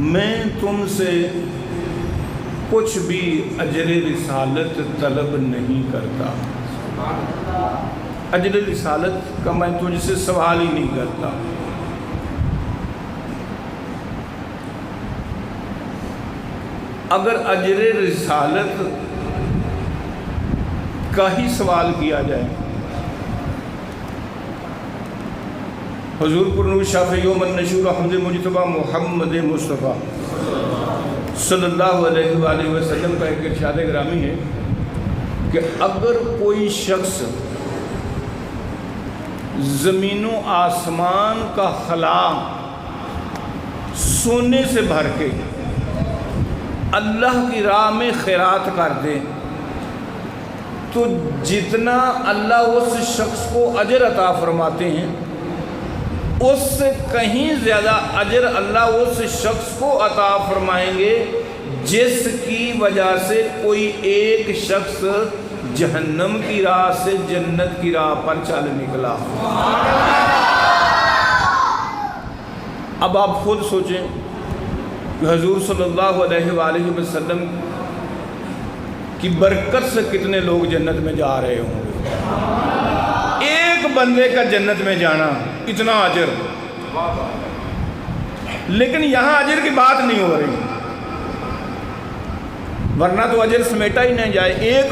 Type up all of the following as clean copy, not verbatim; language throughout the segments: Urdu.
میں تم سے کچھ بھی اجر رسالت طلب نہیں کرتا. اجر رسالت کا میں تجھ سے سوال ہی نہیں کرتا. اگر اجر رسالت کا ہی سوال کیا جائے، حضور پرنور شافع یوم النشور احمد مجتبیٰ محمد مصطفیٰ صلی اللہ علیہ وآلہ وسلم کا ایک ارشاد گرامی ہے کہ اگر کوئی شخص زمین و آسمان کا خلا سونے سے بھر کے اللہ کی راہ میں خیرات کر دے تو جتنا اللہ اس شخص کو اجر عطا فرماتے ہیں اس سے کہیں زیادہ اجر اللہ اس شخص کو عطا فرمائیں گے جس کی وجہ سے کوئی ایک شخص جہنم کی راہ سے جنت کی راہ پر چل نکلا. اب آپ خود سوچیں کہ حضور صلی اللہ علیہ وآلہ وسلم کی برکت سے کتنے لوگ جنت میں جا رہے ہوں گے. ایک بندے کا جنت میں جانا اتنا اجر، لیکن یہاں اجر کی بات نہیں ہو رہی، ورنہ تو اجر سمیٹا ہی نہیں جائے. ایک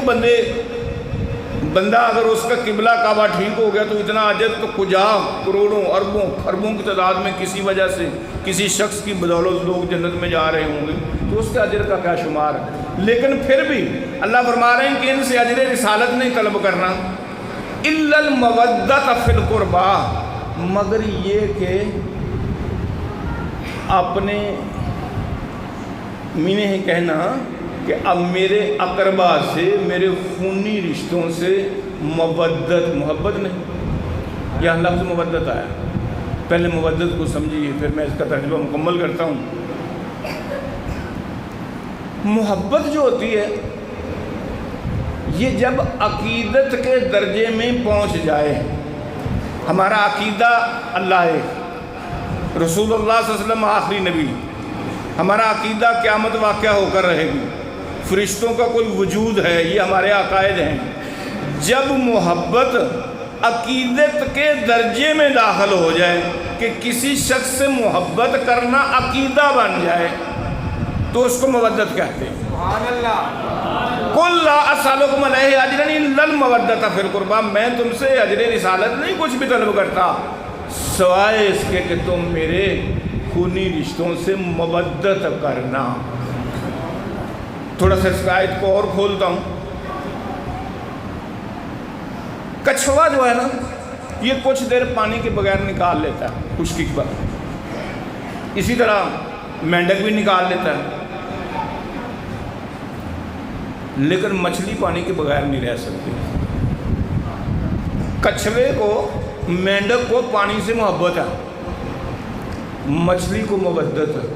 بندہ اگر اس کا قبلہ کعبہ ٹھیک ہو گیا تو اتنا اجر تو کجا کروڑوں اربوں خربوں کی تعداد میں کسی وجہ سے کسی شخص کی بدولت لوگ جنت میں جا رہے ہوں گے تو اس کے اجر کا کیا شمار ہے. لیکن پھر بھی اللہ فرما رہے ہیں کہ ان سے اجر رسالت نہیں طلب کرنا الا المودۃ فی القربى، مگر یہ کہ اپنے مینے ہیں کہنا کہ اب میرے اقربا سے میرے خونی رشتوں سے مودت، محبت نہیں. یہاں لفظ مودت آیا، پہلے مودت کو سمجھیے پھر میں اس کا ترجمہ مکمل کرتا ہوں. محبت جو ہوتی ہے یہ جب عقیدت کے درجے میں پہنچ جائے، ہمارا عقیدہ اللہ ہے، رسول اللہ صلی اللہ علیہ وسلم آخری نبی، ہمارا عقیدہ قیامت واقعہ ہو کر رہے گی، فرشتوں کا کوئی وجود ہے، یہ ہمارے عقائد ہیں. جب محبت عقیدت کے درجے میں داخل ہو جائے کہ کسی شخص سے محبت کرنا عقیدہ بن جائے تو اس کو مودت کہتے ہیں. سبحان اللہ. قُلْ لَا أَسْأَلُكُمْ عَلَيْهِ أَجْرًا إِلَّا الْمَوَدَّةَ فِي الْقُرْبَى، میں تم سے اجر رسالت نہیں کچھ بھی طلب کرتا سوائے اس کے کہ تم میرے خونی رشتوں سے مودت کرنا. تھوڑا سا اس آیت کو اور کھولتا ہوں. کچھوا جو ہے نا یہ کچھ دیر پانی کے بغیر نکال لیتا ہے خشکی پر، اسی طرح مینڈک بھی نکال لیتا ہے، لیکن مچھلی پانی کے بغیر نہیں رہ سکتی. کچھوے کو مینڈک کو پانی سے محبت ہے، مچھلی کو مودت ہے.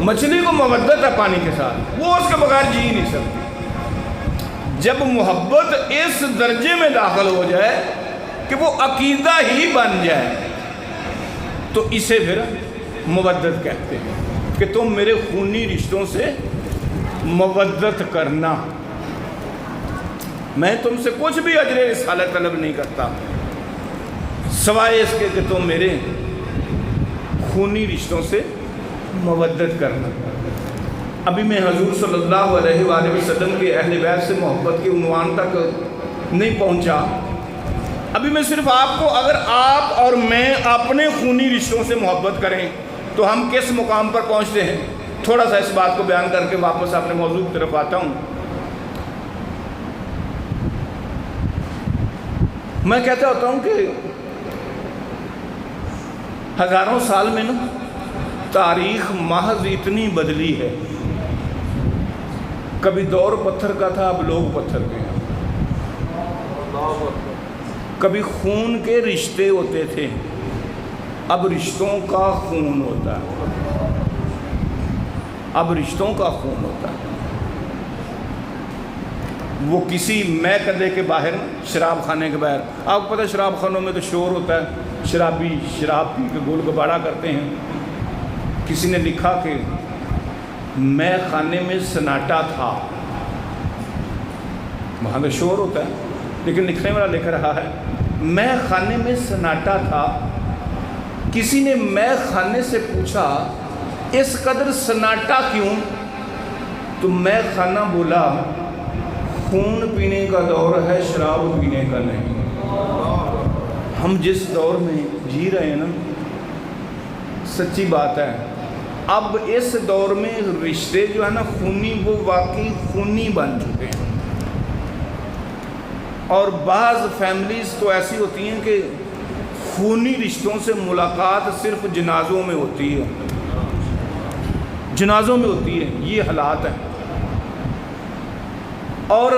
مچھلی کو مودت ہے پانی کے ساتھ، وہ اس کے بغیر جی نہیں سکتی. جب محبت اس درجے میں داخل ہو جائے کہ وہ عقیدہ ہی بن جائے تو اسے پھر مودت کہتے ہیں کہ تم میرے خونی رشتوں سے مودت کرنا. میں تم سے کچھ بھی اجر رسالت طلب نہیں کرتا سوائے اس کے کہ تم میرے خونی رشتوں سے مودت کرنا. ابھی میں حضور صلی اللہ علیہ وآلہ وسلم کے اہل بیت سے محبت کے عنوان تک نہیں پہنچا. ابھی میں صرف آپ کو، اگر آپ اور میں اپنے خونی رشتوں سے محبت کریں تو ہم کس مقام پر پہنچتے ہیں، تھوڑا سا اس بات کو بیان کر کے واپس اپنے موضوع کی طرف آتا ہوں. میں کہتا ہوتا ہوں کہ ہزاروں سال میں نا تاریخ محض اتنی بدلی ہے. کبھی دور پتھر کا تھا، اب لوگ پتھر کے ہیں. کبھی خون کے رشتے ہوتے تھے، اب رشتوں کا خون ہوتا ہے. اب رشتوں کا خون ہوتا ہے. وہ کسی میں کدے کے باہر، شراب خانے کے باہر، آپ کو پتہ ہے شراب خانوں میں تو شور ہوتا ہے، شرابی شراب پی کے گول گباڑا کرتے ہیں. کسی نے لکھا کہ میں خانے میں سناٹا تھا، وہاں پہ شور ہوتا ہے لیکن لکھنے والا لکھ رہا ہے میں خانے میں سناٹا تھا، کسی نے میں خانے سے پوچھا اس قدر سناٹا کیوں؟ تو میں خانہ بولا خون پینے کا دور ہے، شراب پینے کا نہیں۔ ہم جس دور میں جی رہے ہیں نا، سچی بات ہے، اب اس دور میں رشتے جو ہے نا خونی، وہ واقعی خونی بن چکے ہیں۔ اور بعض فیملیز تو ایسی ہوتی ہیں کہ خونی رشتوں سے ملاقات صرف جنازوں میں ہوتی ہے، جنازوں میں ہوتی ہے، یہ حالات ہیں۔ اور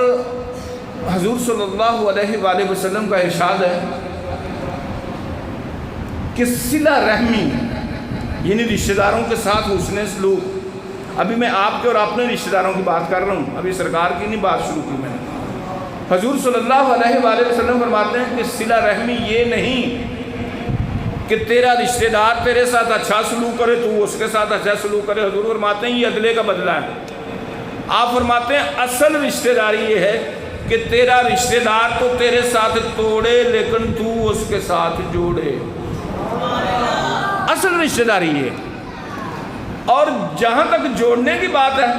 حضور صلی اللہ علیہ وآلہ وسلم کا ارشاد ہے کہ صلہ رحمی یعنی رشتہ داروں کے ساتھ حسن سلوک، ابھی میں آپ کے اور اپنے رشتہ داروں کی بات کر رہا ہوں، ابھی سرکار کی نہیں بات شروع کی میں نے۔ حضور صلی اللہ علیہ وآلہ وسلم فرماتے ہیں کہ صلہ رحمی یہ نہیں کہ تیرا رشتہ دار تیرے ساتھ اچھا سلوک کرے تو اس کے ساتھ اچھا سلوک کرے، حضور فرماتے ہیں یہ عدلے کا بدلہ ہے۔ آپ فرماتے ہیں اصل رشتہ داری یہ ہے کہ تیرا رشتہ دار تو تیرے ساتھ توڑے لیکن تو اس کے ساتھ جوڑے، اصل رشتہ داری یہ۔ اور جہاں تک جوڑنے کی بات ہے،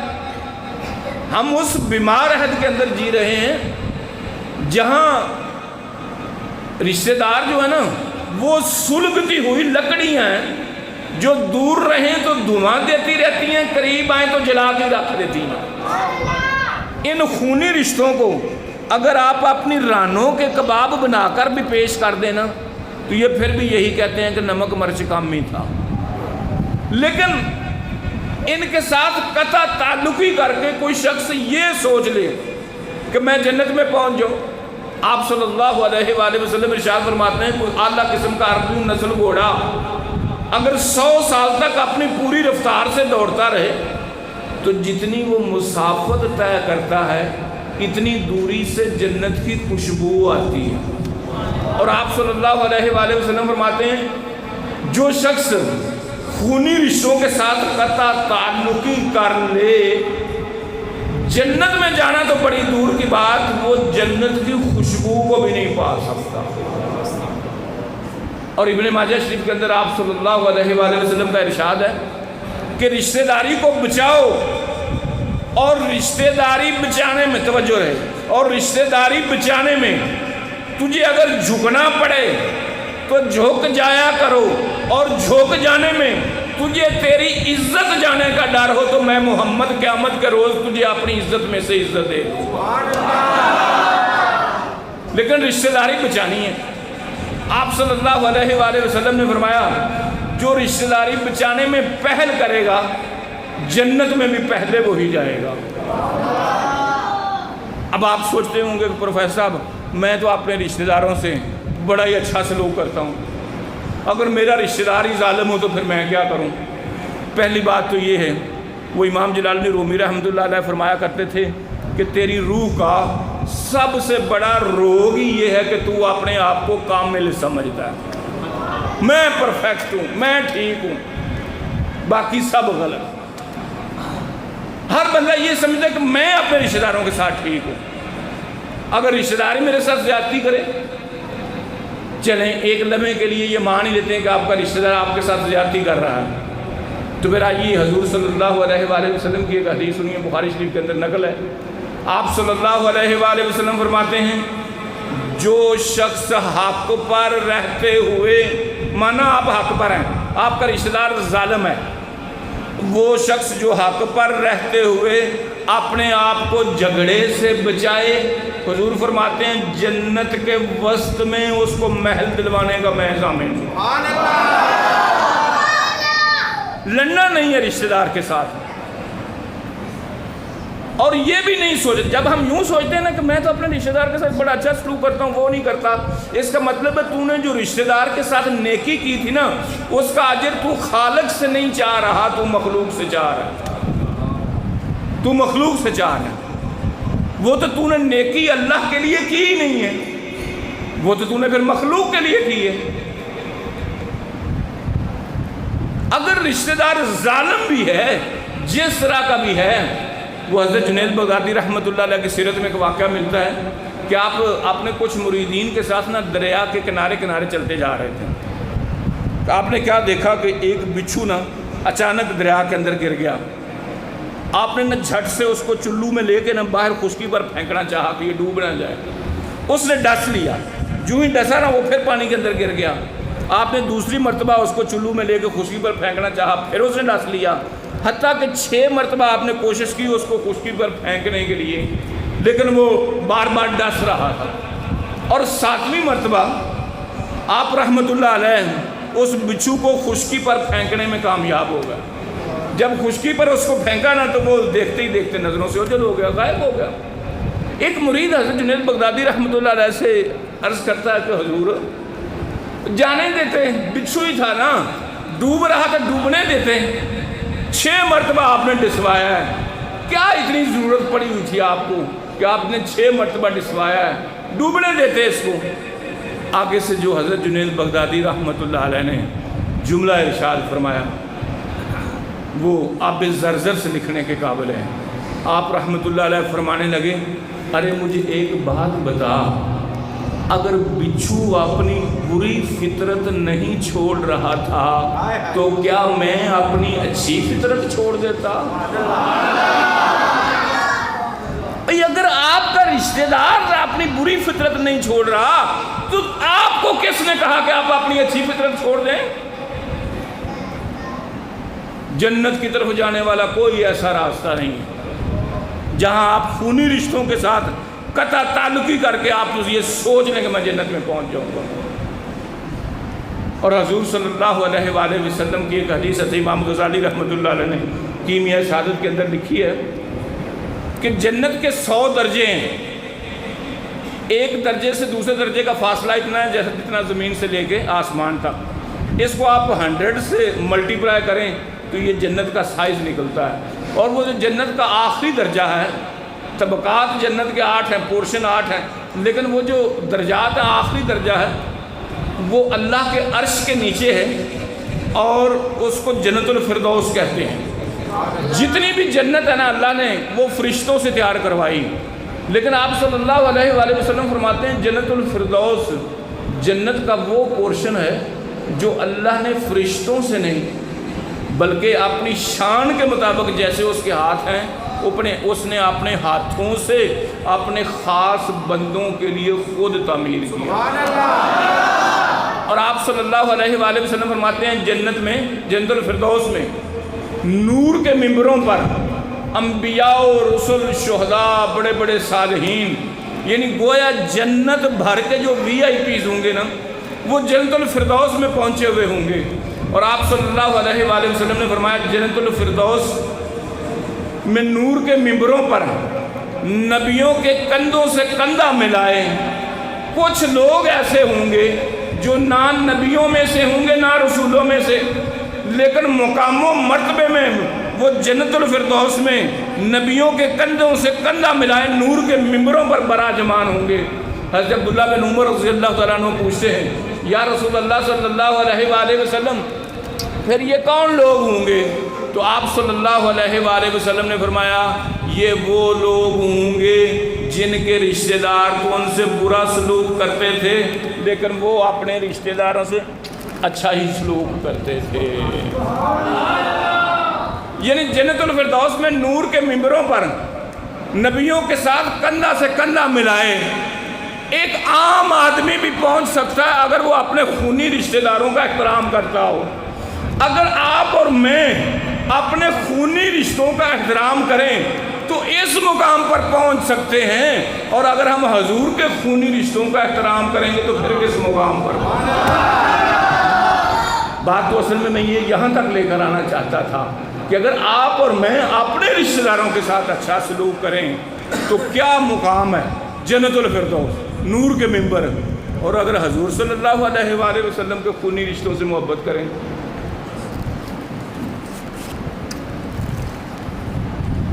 ہم اس بیمار عہد کے اندر جی رہے ہیں جہاں رشتہ دار جو ہے نا وہ سلگتی ہوئی لکڑیاں ہیں، جو دور رہیں تو دھواں دیتی رہتی ہیں، قریب آئیں تو جلا کے رکھ دیتی ہیں۔ ان خونی رشتوں کو اگر آپ اپنی رانوں کے کباب بنا کر بھی پیش کر دینا تو یہ پھر بھی یہی کہتے ہیں کہ نمک مرچ کم ہی تھا، لیکن ان کے ساتھ قطع تعلقی کر کے کوئی شخص یہ سوچ لے کہ میں جنت میں پہنچ جاؤں۔ آپ صلی اللہ علیہ وآلہ وسلم ارشاد فرماتے ہیں کوئی اعلیٰ قسم کا عربی نسل گھوڑا اگر 100 سال تک اپنی پوری رفتار سے دوڑتا رہے تو جتنی وہ مسافت طے کرتا ہے اتنی دوری سے جنت کی خوشبو آتی ہے۔ اور آپ صلی اللہ علیہ وآلہ وسلم فرماتے ہیں جو شخص خونی رشتوں کے ساتھ قطع تعلقی کر لے جنت میں جانا تو بڑی دور کی بات، وہ جنت کی خوشبو کو بھی نہیں پا سکتا۔ اور ابن ماجہ شریف کے اندر آپ صلی اللہ علیہ وآلہ وسلم کا ارشاد ہے کہ رشتہ داری کو بچاؤ، اور رشتہ داری بچانے میں توجہ رہے، اور رشتہ داری بچانے میں تجھے اگر جھکنا پڑے تو جھک جایا کرو، اور جھک جانے میں تجھے تیری عزت جانے کا ڈر ہو تو میں محمد قیامت کے روز تجھے اپنی عزت میں سے عزت دے دوں۔ لیکن رشتہ داری بچانی ہے۔ آپ صلی اللہ علیہ وآلہ وسلم نے فرمایا جو رشتہ داری بچانے میں پہل کرے گا جنت میں بھی پہلے وہی جائے گا۔ اب آپ سوچتے ہوں گے کہ پروفیسر صاحب میں تو اپنے رشتہ داروں سے بڑا ہی اچھا سلوک کرتا ہوں، اگر میرا رشتہ دار ہی ظالم ہو تو پھر میں کیا کروں؟ پہلی بات تو یہ ہے، وہ امام جلال الدین رومی رحمۃ اللہ علیہ فرمایا کرتے تھے کہ تیری روح کا سب سے بڑا روگ ہی یہ ہے کہ تو اپنے آپ کو کامل سمجھتا ہے، میں پرفیکٹ ہوں، میں ٹھیک ہوں، باقی سب غلط۔ ہر بندہ یہ سمجھتا ہے کہ میں اپنے رشتہ داروں کے ساتھ ٹھیک ہوں، اگر رشتہ داری میرے ساتھ زیادتی کرے، چلیں ایک لمحے کے لیے یہ مان ہی لیتے ہیں کہ آپ کا رشتہ دار آپ کے ساتھ زیادتی کر رہا ہے، تو پھر آئیے حضور صلی اللہ علیہ وآلہ وسلم کی ایک حدیث سنیے، بخاری شریف کے اندر نقل ہے۔ آپ صلی اللہ علیہ وآلہ وسلم فرماتے ہیں جو شخص حق پر رہتے ہوئے، مانا آپ حق پر ہیں، آپ کا رشتہ دار ظالم ہے، وہ شخص جو حق پر رہتے ہوئے اپنے آپ کو جھگڑے سے بچائے، حضور فرماتے ہیں جنت کے وسط میں اس کو محل دلوانے کا میں ضامن ہوں۔ لڑنا نہیں ہے رشتہ دار کے ساتھ، اور یہ بھی نہیں سوچ، جب ہم یوں سوچتے ہیں نا کہ میں تو اپنے رشتہ دار کے ساتھ بڑا اچھا سلوک کرتا ہوں، وہ نہیں کرتا، اس کا مطلب ہے تو نے جو رشتہ دار کے ساتھ نیکی کی تھی نا اس کا اجر تو خالق سے نہیں چاہ رہا، تو مخلوق سے چاہ رہا ہے، تو مخلوق سے چاہ رہا ہے۔ وہ تو نے نیکی اللہ کے لیے کی ہی نہیں ہے، وہ تو نے پھر مخلوق کے لیے کی ہے۔ اگر رشتہ دار ظالم بھی ہے، جس طرح کا بھی ہے، وہ حضرت جنید بغدادی رحمۃ اللہ علیہ کی سیرت میں ایک واقعہ ملتا ہے کہ آپ نے کچھ مریدین کے ساتھ نا دریا کے کنارے کنارے چلتے جا رہے تھے، تو آپ نے کیا دیکھا کہ ایک بچھو نا اچانک دریا کے اندر گر گیا۔ آپ نے نا جھٹ سے اس کو چلو میں لے کے نا باہر خشکی پر پھینکنا چاہا کہ یہ ڈوب نہ جائے، اس نے ڈس لیا، جو ہی ڈسا نا وہ پھر پانی کے اندر گر گیا۔ آپ نے دوسری مرتبہ اس کو چلو میں لے کے خشکی پر پھینکنا چاہا، پھر اس نے ڈس لیا، حتیٰ کہ 6 مرتبہ آپ نے کوشش کی اس کو خشکی پر پھینکنے کے لیے، لیکن وہ بار بار ڈس رہا تھا۔ اور 7ویں مرتبہ آپ رحمۃ اللہ علیہ اس بچھو کو خشکی پر پھینکنے میں کامیاب ہو گئے۔ جب خشکی پر اس کو پھینکا نا تو وہ دیکھتے ہی دیکھتے نظروں سے اوجھل ہو گیا، غائب ہو گیا۔ ایک مرید حضرت جنید بغدادی رحمۃ اللہ علیہ سے عرض کرتا ہے کہ حضور جانے دیتے، بچھو ہی تھا نا، ڈوب رہا تھا، ڈوبنے دیتے، 6 مرتبہ آپ نے ڈسوایا ہے، کیا اتنی ضرورت پڑی ہوئی تھی آپ کو کہ آپ نے 6 مرتبہ ڈسوایا ہے، ڈوبنے دیتے اس کو۔ آگے سے جو حضرت جنید بغدادی رحمۃ اللہ علیہ نے جملہ ارشاد فرمایا وہ آب زرزر سے لکھنے کے قابل ہے۔ آپ رحمۃ اللہ علیہ فرمانے لگے، ارے مجھے ایک بات بتا، اگر بچھو اپنی بری فطرت نہیں چھوڑ رہا تھا تو کیا میں اپنی اچھی فطرت چھوڑ دیتا؟ اگر آپ کا رشتہ دار اپنی بری فطرت نہیں چھوڑ رہا تو آپ کو کس نے کہا کہ آپ اپنی اچھی فطرت چھوڑ دیں؟ جنت کی طرف جانے والا کوئی ایسا راستہ نہیں جہاں آپ خونی رشتوں کے ساتھ قطع تعلقی کر کے آپ یہ سوچ لیں کہ میں جنت میں پہنچ جاؤں گا۔ اور حضور صلی اللہ علیہ وآلہ وسلم کی ایک حدیث ہے، امام غزالی رحمۃ اللہ علیہ نے کیمیاء شہادت کے اندر لکھی ہے کہ جنت کے 100 درجے ہیں، ایک درجے سے دوسرے درجے کا فاصلہ اتنا ہے جیسے جتنا زمین سے لے کے آسمان تک، اس کو آپ 100 سے ملٹیپلائی کریں تو یہ جنت کا سائز نکلتا ہے۔ اور وہ جو جنت کا آخری درجہ ہے، طبقات جنت کے 8 ہیں، پورشن 8 ہیں، لیکن وہ جو درجات ہیں، آخری درجہ ہے وہ اللہ کے عرش کے نیچے ہے اور اس کو جنت الفردوس کہتے ہیں۔ جتنی بھی جنت ہے نا اللہ نے وہ فرشتوں سے تیار کروائی، لیکن آپ صلی اللہ علیہ وآلہ وسلم فرماتے ہیں جنت الفردوس جنت کا وہ پورشن ہے جو اللہ نے فرشتوں سے نہیں بلکہ اپنی شان کے مطابق جیسے اس کے ہاتھ ہیں اس نے اپنے ہاتھوں سے اپنے خاص بندوں کے لیے خود تعمیر کیا۔ اور آپ صلی اللہ علیہ وآلہ وسلم فرماتے ہیں جنت میں، جنت الفردوس میں نور کے ممبروں پر انبیاء و رسل، شہداء، بڑے بڑے صالحین، یعنی گویا جنت بھر کے جو VIPs ہوں گے نا وہ جنت الفردوس میں پہنچے ہوئے ہوں گے۔ اور آپ صلی اللہ علیہ وآلہ وسلم نے فرمایا جنت الفردوس میں نور کے ممبروں پر نبیوں کے کندھوں سے کندھا ملائے کچھ لوگ ایسے ہوں گے جو نہ نبیوں میں سے ہوں گے نہ رسولوں میں سے، لیکن مقام و مرتبے میں وہ جنت الفردوس میں نبیوں کے کندھوں سے کندھا ملائے نور کے ممبروں پر براجمان ہوں گے۔ حضرت عبداللہ بن عمر رضی اللہ تعالیٰ عنہ پوچھتے ہیں یا رسول اللہ صلی اللہ علیہ وآلہ وسلم پھر یہ کون لوگ ہوں گے؟ تو آپ صلی اللہ علیہ وآلہ وسلم نے فرمایا یہ وہ لوگ ہوں گے جن کے رشتہ دار تو ان سے برا سلوک کرتے تھے لیکن وہ اپنے رشتہ داروں سے اچھا ہی سلوک کرتے تھے۔ یعنی جنت الفردوس میں نور کے ممبروں پر نبیوں کے ساتھ کندھا سے کندھا ملائے ایک عام آدمی بھی پہنچ سکتا ہے اگر وہ اپنے خونی رشتہ داروں کا احترام کرتا ہو۔ اگر آپ اور میں اپنے خونی رشتوں کا احترام کریں تو اس مقام پر پہنچ سکتے ہیں، اور اگر ہم حضور کے خونی رشتوں کا احترام کریں گے تو پھر کس مقام پر؟ بات تو اصل میں یہ یہاں تک لے کر آنا چاہتا تھا کہ اگر آپ اور میں اپنے رشتہ داروں کے ساتھ اچھا سلوک کریں تو کیا مقام ہے جنت الفردوس، نور کے ممبر۔ اور اگر حضور صلی اللہ علیہ وآلہ وسلم کے خونی رشتوں سے محبت کریں،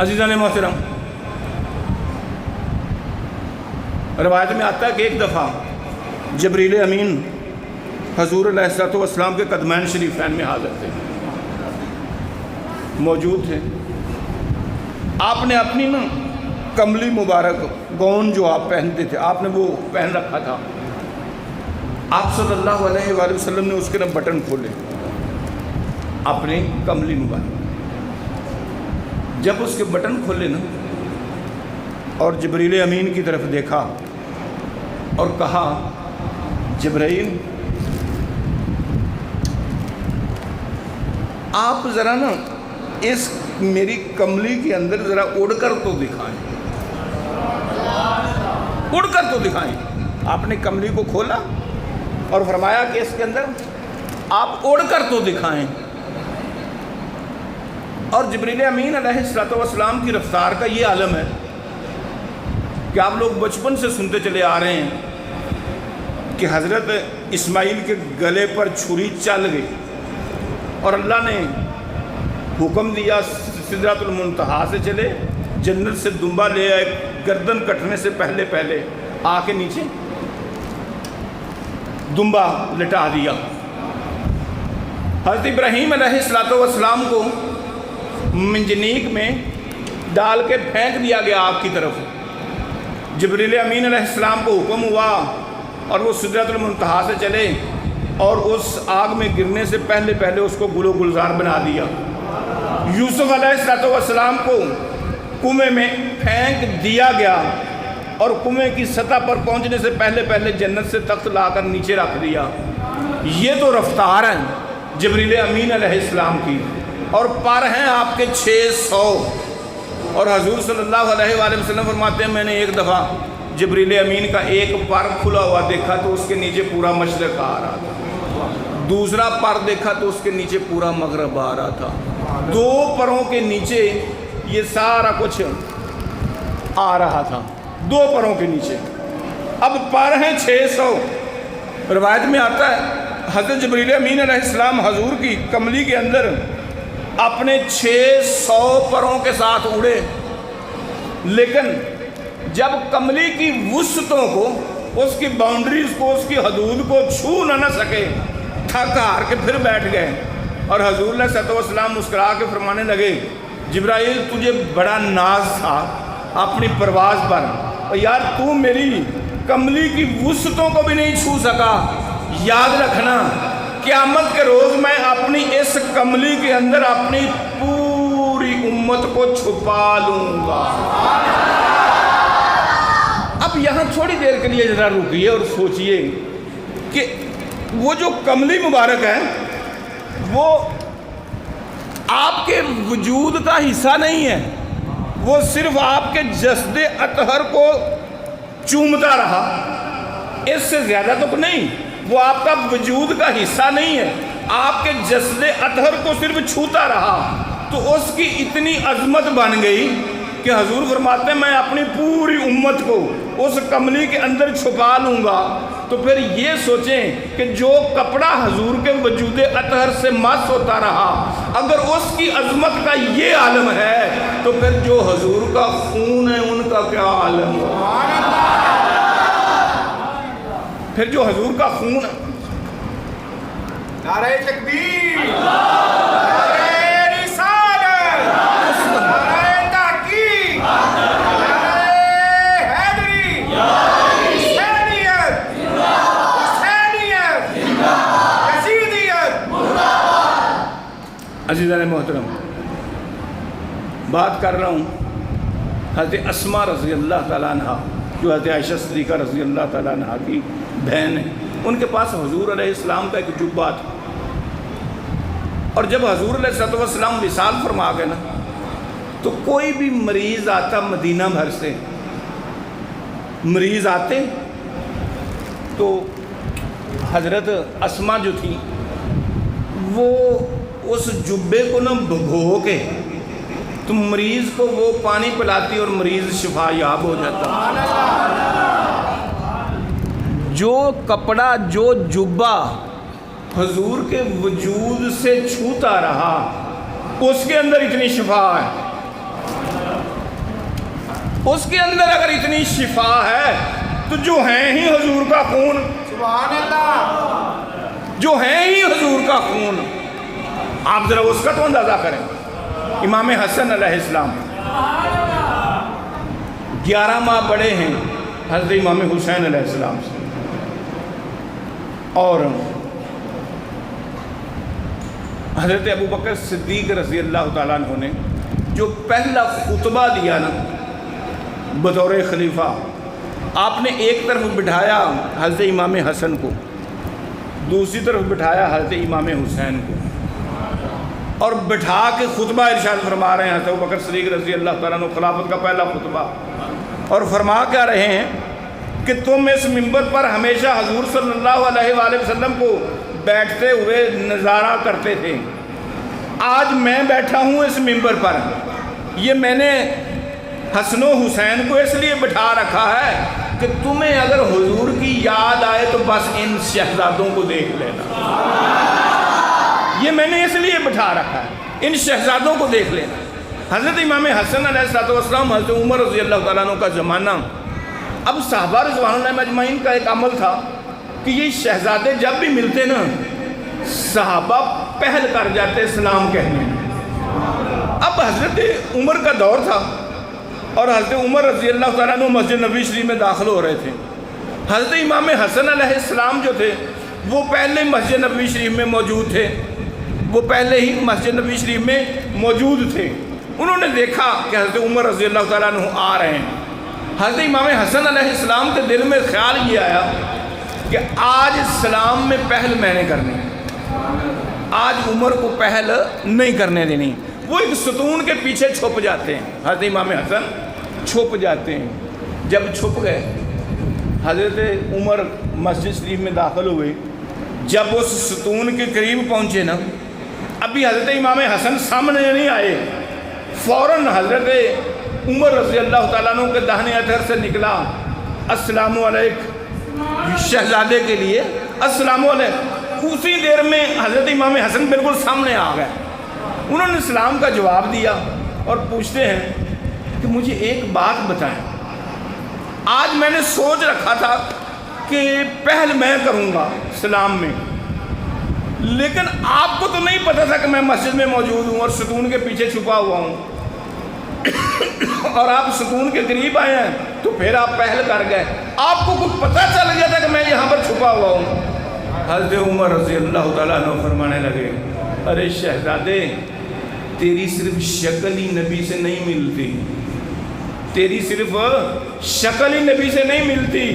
عزیزان محترم، روایت میں آتا ہے کہ ایک دفعہ جبریل امین حضور علیہ الصلوۃ والسلام کے قدمین شریفین میں حاضر تھے۔ موجود تھے. آپ نے اپنی نا کملی مبارک گون جو آپ پہنتے تھے آپ نے وہ پہن رکھا تھا. آپ صلی اللہ علیہ وآلہ وسلم نے اس کے نا بٹن کھولے اپنے کملی مبارک. جب اس کے بٹن کھولے نا اور جبریل امین کی طرف دیکھا اور کہا جبرائیل آپ ذرا نا اس میری کملی کے اندر ذرا اڑ کر تو دکھائیں, اڑ کر تو دکھائیں. آپ نے کملی کو کھولا اور فرمایا کہ اس کے اندر آپ اڑ کر تو دکھائیں. اور جبریل امین علیہ السلام کی رفتار کا یہ عالم ہے کہ آپ لوگ بچپن سے سنتے چلے آ رہے ہیں کہ حضرت اسماعیل کے گلے پر چھری چل گئی اور اللہ نے حکم دیا سدرۃ المنتہا سے چلے, جنت سے دمبا لے آئے, گردن کٹنے سے پہلے پہلے آ کے نیچے دمبا لٹا دیا. حضرت ابراہیم علیہ السلام کو منجنیک میں ڈال کے پھینک دیا گیا آگ کی طرف. جبریل امین علیہ السلام کو حکم ہوا اور وہ سدرۃ المنتہا سے چلے اور اس آگ میں گرنے سے پہلے پہلے اس کو گل و گلزار بنا دیا. یوسف علیہ السلام کو کنویں میں پھینک دیا گیا اور کنویں کی سطح پر پہنچنے سے پہلے پہلے جنت سے تخت لا کر نیچے رکھ دیا. یہ تو رفتار ہے جبریل امین علیہ السلام کی, اور پر ہیں آپ کے 600. اور حضور صلی اللہ علیہ وآلہ وسلم فرماتے ہیں میں نے ایک دفعہ جبریل امین کا ایک پر کھلا ہوا دیکھا تو اس کے نیچے پورا مشرق آ رہا تھا, دوسرا پر دیکھا تو اس کے نیچے پورا مغرب آ رہا تھا. 2 پروں کے نیچے یہ سارا کچھ آ رہا تھا, 2 پروں کے نیچے. اب پر ہیں 600. روایت میں آتا ہے حضرت جبریل امین علیہ السلام حضور کی کملی کے اندر اپنے 600 پروں کے ساتھ اڑے, لیکن جب کملی کی وسطوں کو, اس کی باؤنڈریز کو, اس کی حدود کو چھو نہ سکے, تھک ہار کے پھر بیٹھ گئے. اور حضور علیہ السلام مسکرا کے فرمانے لگے جبرائیل تجھے بڑا ناز تھا اپنی پرواز پر, اور یار تو میری کملی کی وسطوں کو بھی نہیں چھو سکا. یاد رکھنا قیامت کے روز میں اپنی اس کملی کے اندر اپنی پوری امت کو چھپا لوں گا. اب یہاں تھوڑی دیر کے لیے ذرا رکیے اور سوچئے کہ وہ جو کملی مبارک ہے وہ آپ کے وجود کا حصہ نہیں ہے, وہ صرف آپ کے جسد اطہر کو چومتا رہا, اس سے زیادہ تو نہیں. وہ آپ کا وجود کا حصہ نہیں ہے, آپ کے جسد اطہر کو صرف چھوتا رہا. تو اس کی اتنی عظمت بن گئی کہ حضور فرماتے ہیں میں اپنی پوری امت کو اس کملی کے اندر چھپا لوں گا. تو پھر یہ سوچیں کہ جو کپڑا حضور کے وجود اطہر سے مس ہوتا رہا, اگر اس کی عظمت کا یہ عالم ہے تو پھر جو حضور کا خون ہے ان کا کیا عالم ہے. پھر جو حضور کا خون ہے. نعرہ تکبیر, نعرہ رسالت, نعرہ تحقیق, نعرہ حیدری, حسینیت, حسینیت, یزیدیت. عزیزان محترم, بات کر رہا ہوں حضرت اسماء رضی اللہ تعالیٰ عنہ جو حضرت عائشہ صدیقہ رضی اللہ تعالیٰ عنہ کی بہن ہے. ان کے پاس حضور علیہ السلام کا ایک جبہ تھا, اور جب حضور علیہ السلام وصال فرما گئے نا تو کوئی بھی مریض آتا مدینہ بھر سے, مریض آتے تو حضرت اسماء جو تھی وہ اس جبے کو نہ بھگو کے تو مریض کو وہ پانی پلاتی اور مریض شفا یاب ہو جاتا. جو کپڑا, جو جبہ حضور کے وجود سے چھوتا رہا اس کے اندر اتنی شفا ہے, اس کے اندر اگر اتنی شفا ہے تو جو ہیں ہی حضور کا خون, سبحان اللہ, جو ہیں ہی حضور کا خون, آپ ذرا اس کا تو اندازہ کریں. امام حسن علیہ السلام 11 ماہ بڑے ہیں حضرت امام حسین علیہ السلام سے. اور حضرت ابوبکر صدیق رضی اللہ تعالیٰ عنہ نے جو پہلا خطبہ دیا نا بطور خلیفہ، آپ نے ایک طرف بٹھایا حضرت امام حسن کو، دوسری طرف بٹھایا حضرت امام حسین کو، اور بٹھا کے خطبہ ارشاد فرما رہے ہیں حضرت ابوبکر صدیق رضی اللہ تعالیٰ عنہ، خلافت کا پہلا خطبہ. اور فرما کیا رہے ہیں کہ تم اس منبر پر ہمیشہ حضور صلی اللہ علیہ وآلہ وسلم کو بیٹھتے ہوئے نظارہ کرتے تھے. آج میں بیٹھا ہوں اس منبر پر، یہ میں نے حسن و حسین کو اس لیے بٹھا رکھا ہے کہ تمہیں اگر حضور کی یاد آئے تو بس ان شہزادوں کو دیکھ لینا. یہ میں نے اس لیے بٹھا رکھا ہے، ان شہزادوں کو دیکھ لینا. حضرت امام حسن علیہ السلام، حضرت عمر رضی اللہ تعالیٰ عنہ کا زمانہ. اب صحابہ رضوان اللہ اجمعین کا ایک عمل تھا کہ یہ شہزادے جب بھی ملتے نا، صحابہ پہل کر جاتے سلام کہنے. اب حضرت عمر کا دور تھا اور حضرت عمر رضی اللہ تعالیٰ عنہ مسجد نبوی شریف میں داخل ہو رہے تھے. حضرت امام حسن علیہ السلام جو تھے وہ پہلے مسجد نبوی شریف میں موجود تھے، وہ پہلے ہی مسجد نبوی شریف میں موجود تھے. انہوں نے دیکھا کہ حضرت عمر رضی اللہ تعالیٰ عنہ آ رہے ہیں. حضرت امام حسن علیہ السلام کے دل میں خیال یہ آیا کہ آج اسلام میں پہل میں نے کرنی ہے، آج عمر کو پہل نہیں کرنے دینی. وہ ایک ستون کے پیچھے چھپ جاتے ہیں، حضرت امام حسن چھپ جاتے ہیں. جب چھپ گئے حضرت عمر مسجد شریف میں داخل ہوئے. جب اس ستون کے قریب پہنچے نا، ابھی حضرت امام حسن سامنے نہیں آئے، فوراً حضرت عمر رضی اللہ تعالیٰ عنہ کے داہنے ادھر سے نکلا، السلام علیکم، شہزادے کے لیے السلام علیکم. اسی دیر میں حضرت امام حسن بالکل سامنے آ گئے. انہوں نے سلام کا جواب دیا اور پوچھتے ہیں کہ مجھے ایک بات بتائیں، آج میں نے سوچ رکھا تھا کہ پہل میں کروں گا سلام میں، لیکن آپ کو تو نہیں پتا تھا کہ میں مسجد میں موجود ہوں اور ستون کے پیچھے چھپا ہوا ہوں، اور آپ ستون کے قریب آئے ہیں تو پھر آپ پہل کر گئے. آپ کو کچھ پتہ چل گیا تھا کہ میں یہاں پر چھپا ہوا ہوں. حضرت عمر رضی اللہ تعالیٰ عنہ فرمانے لگے، ارے شہزادے، تیری صرف شکل ہی نبی سے نہیں ملتی، تیری صرف شکل ہی نبی سے نہیں ملتی،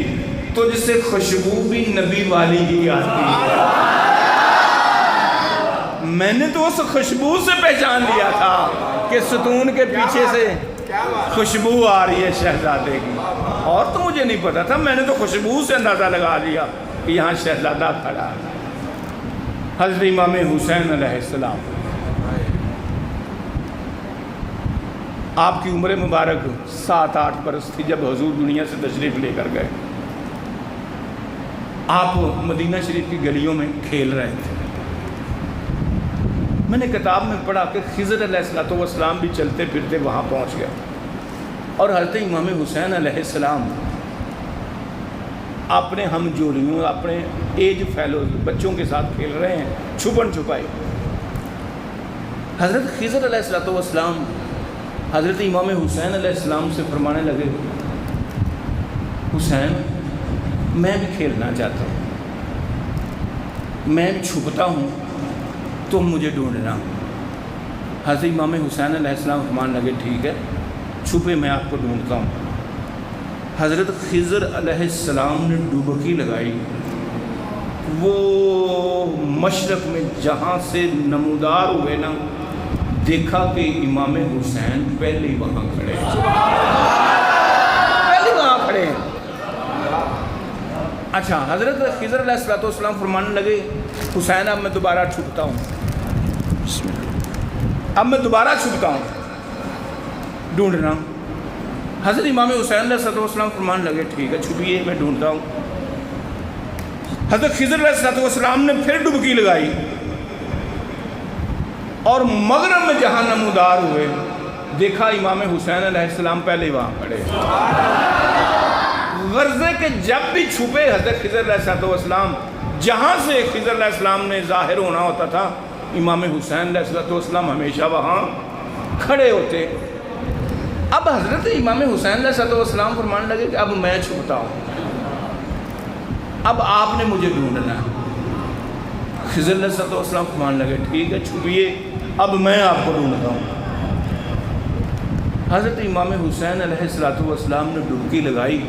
تجھ سے خوشبو بھی نبی والی ہی آتی ہے. میں نے تو اس خوشبو سے پہچان لیا تھا کہ ستون کے پیچھے سے خوشبو آ رہی ہے شہزادے کی، اور تو مجھے نہیں پتا تھا. میں نے تو خوشبو سے اندازہ لگا لیا کہ یہاں شہزادہ کھڑا ہے. حضرت امام حسین علیہ السلام، آپ کی عمر مبارک 7-8 برس تھی جب حضور دنیا سے تشریف لے کر گئے. آپ مدینہ شریف کی گلیوں میں کھیل رہے تھے. میں نے کتاب میں پڑھا کہ خضر علیہ السلام بھی چلتے پھرتے وہاں پہنچ گئے، اور حضرت امام حسین علیہ السلام اپنے ہم جولیوں، اپنے ایج فیلوز بچوں کے ساتھ کھیل رہے ہیں چھپن چھپائی. حضرت خضر علیہ السلام حضرت امام حسین علیہ السلام سے فرمانے لگے، حسین، میں بھی کھیلنا چاہتا ہوں، میں بھی چھپتا ہوں، تم مجھے ڈھونڈنا. حضرت امام حسین علیہ السلام فرمان لگے، ٹھیک ہے، چھپے میں آپ کو ڈھونڈتا ہوں. حضرت خضر علیہ السلام نے ڈبکی لگائی، وہ مشرق میں جہاں سے نمودار ہوئے نا، دیکھا کہ امام حسین پہلے ہی وہاں کھڑے ہیں، پہلے وہاں کھڑے ہیں. اچھا، حضرت خضر علیہ السلام فرمانے لگے، حسین اب میں دوبارہ چھپتا ہوں، اب میں دوبارہ چھپتا ہوں، ڈھونڈنا. حضرت امام حسین علیہ السلام فرمان لگے، ٹھیک ہے، چھپیے، میں ڈھونڈتا ہوں. حضرت خضر علیہ السلام نے پھر ڈبکی لگائی اور مغرب میں جہاں نمودار ہوئے دیکھا امام حسین علیہ السلام پہلے ہی وہاں کھڑے. غرضے کہ جب بھی چھپے حضرت خضر علیہ السلام، جہاں سے خضر علیہ السلام نے ظاہر ہونا ہوتا تھا، امام حسین علیہ السلام ہمیشہ وہاں کھڑے ہوتے. اب حضرت امام حسین علیہ السلام فرمانے لگے کہ اب میں چھپتا ہوں, اب آپ نے مجھے ڈھونڈنا ہے. خضر علیہ السلام فرمانے لگے ٹھیک ہے چھپیے, اب میں آپ کو ڈھونڈتا ہوں. حضرت امام حسین علیہ السلام نے ڈبکی لگائی.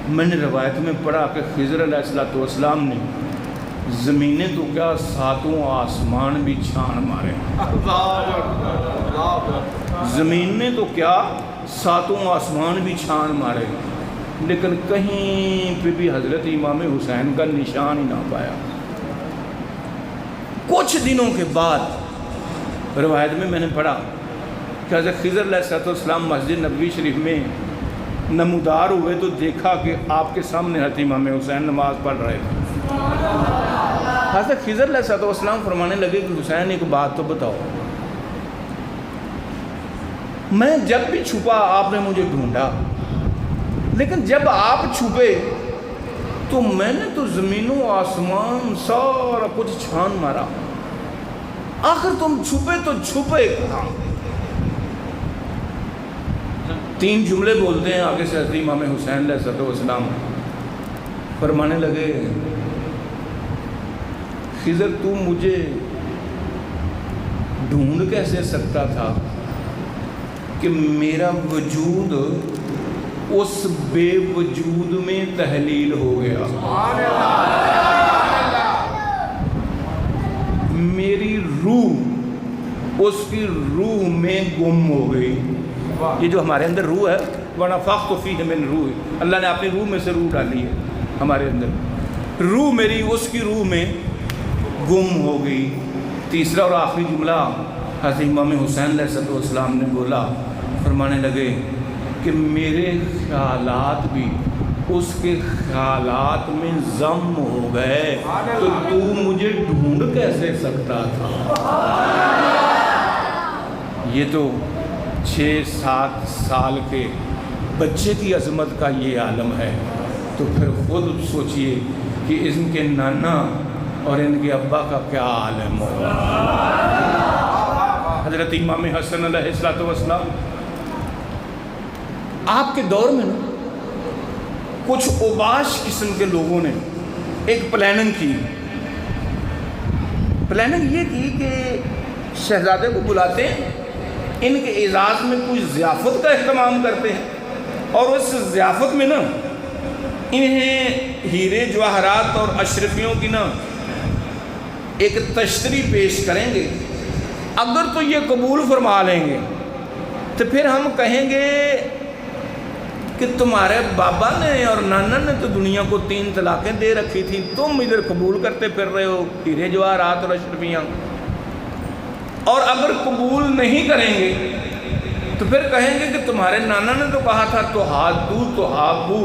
میں نے روایت میں پڑھا کہ خضر علیہ السلام نے زمینیں تو کیا ساتوں آسمان بھی چھان مارے. زمین نے تو کیا ساتوں آسمان بھی چھان مارے, لیکن کہیں پہ بھی حضرت امام حسین کا نشان ہی نہ پایا. کچھ دنوں کے بعد روایت میں نے پڑھا کہ حضرت خضر علیہ السلام مسجد نبوی شریف میں نمودار ہوئے تو دیکھا کہ آپ کے سامنے حضرت امام حسین نماز پڑھ رہے تھے. حضرت خضر علیہ السلام فرمانے لگے کہ حسین ایک بات تو بتاؤ, میں جب بھی چھپا آپ نے مجھے ڈھونڈا, لیکن جب آپ چھپے تو میں نے تو زمین و آسمان سارا کچھ چھان مارا, آخر تم چھپے تو چھپے کہاں؟ 3 جملے بولتے ہیں آگے سے حضرت امام حسین علیہ السلام فرمانے لگے خضر تو مجھے ڈھونڈ کیسے سکتا تھا کہ میرا وجود اس بے وجود میں تحلیل ہو گیا, میری روح اس کی روح میں گم ہو گئی. یہ جو ہمارے اندر روح ہے وَنَفَخْتُ فِيهِ مِن رُوحِي, اللہ نے اپنی روح میں سے روح ڈالی ہے ہمارے اندر, روح میری اس کی روح میں گم ہو گئی. تیسرا اور آخری جملہ حضرت امام حسین علیہ السلام نے بولا, فرمانے لگے کہ میرے خیالات بھی اس کے خیالات میں ضم ہو گئے, تو مجھے ڈھونڈ کیسے سکتا تھا؟ یہ تو 6-7 سال کے بچے کی عظمت کا یہ عالم ہے, تو پھر خود سوچئے کہ ان کے نانا اور ان کے ابا کا کیا عالم ہوگا. حضرت امام حسن علیہ السلام آپ کے دور میں نا کچھ اوباش قسم کے لوگوں نے ایک پلاننگ کی. پلاننگ یہ کی کہ شہزادے کو بلاتے ہیں, ان کے اعزاز میں کوئی ضیافت کا اہتمام کرتے ہیں, اور اس ضیافت میں نا انہیں ہیرے جواہرات اور اشرفیوں کی نا ایک تشتری پیش کریں گے. اگر تو یہ قبول فرما لیں گے تو پھر ہم کہیں گے کہ تمہارے بابا نے اور نانا نے تو دنیا کو 3 طلاقیں دے رکھی تھیں, تم ادھر قبول کرتے پھر رہے ہو ہیرے جواہرات اور اشرفیاں. اور اگر قبول نہیں کریں گے تو پھر کہیں گے کہ تمہارے نانا نے تو کہا تھا تو ہاتھ دو تو ہاتھ بو,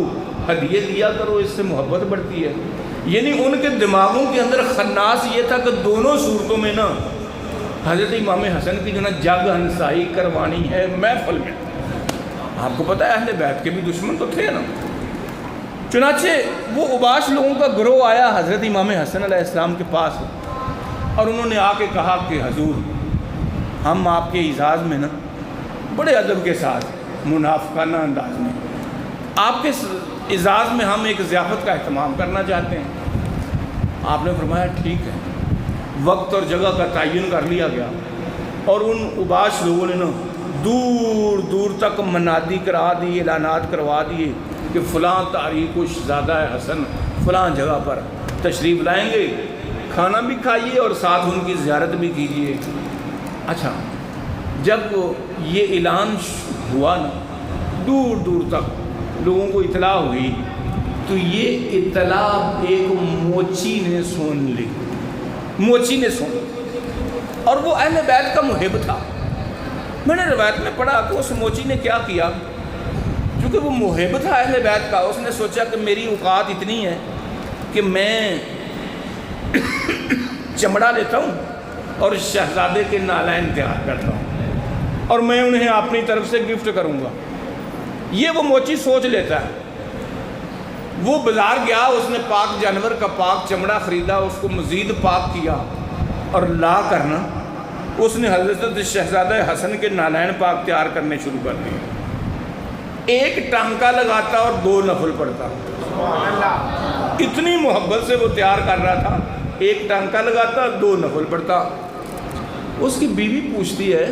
ہدیے دیا کرو, اس سے محبت بڑھتی ہے. یعنی ان کے دماغوں کے اندر خناس یہ تھا کہ دونوں صورتوں میں نا حضرت امام حسن کی جو نا جگ ہنسائی کروانی ہے محفل میں. آپ کو پتہ ہے اہل بیت کے بھی دشمن تو تھے نا. چنانچہ وہ اوباش لوگوں کا گروہ آیا حضرت امام حسن علیہ السلام کے پاس, اور انہوں نے آ کے کہا کہ حضور ہم آپ کے اعزاز میں نا بڑے ادب کے ساتھ منافقانہ انداز میں آپ کے اعزاز میں ہم ایک ضیافت کا اہتمام کرنا چاہتے ہیں. آپ نے فرمایا ٹھیک ہے. وقت اور جگہ کا تعین کر لیا گیا, اور ان اوباش لوگوں نے نا دور دور تک منادی کرا دی, اعلانات کروا دیے کہ فلاں تاریخ و شہزادہ حسن فلاں جگہ پر تشریف لائیں گے, کھانا بھی کھائیے اور ساتھ ان کی زیارت بھی کیجیے. اچھا, جب یہ اعلان ہوا نا دور دور تک لوگوں کو اطلاع ہوئی, تو یہ اطلاع ایک موچی نے سن لی. موچی نے سن, اور وہ اہل بیت کا محب تھا. میں نے روایت میں پڑھا کہ اس موچی نے کیا کیا, چونکہ وہ محب تھا اہل بیت کا, اس نے سوچا کہ میری اوقات اتنی ہے کہ میں چمڑا لیتا ہوں اور شہزادے کے نالین تیار کرتا ہوں اور میں انہیں اپنی طرف سے گفٹ کروں گا. یہ وہ موچی سوچ لیتا ہے. وہ بازار گیا, اس نے پاک جانور کا پاک چمڑا خریدا, اس کو مزید پاک کیا اور لا کرنا اس نے حضرت شہزادہ حسن کے نالین پاک تیار کرنے شروع کر دیے۔ ایک ٹانکا لگاتا اور 2 نفل پڑھتا، اتنی محبت سے وہ تیار کر رہا تھا، ایک ٹانکا لگاتا 2 نفل پڑھتا۔ اس کی بیوی پوچھتی ہے،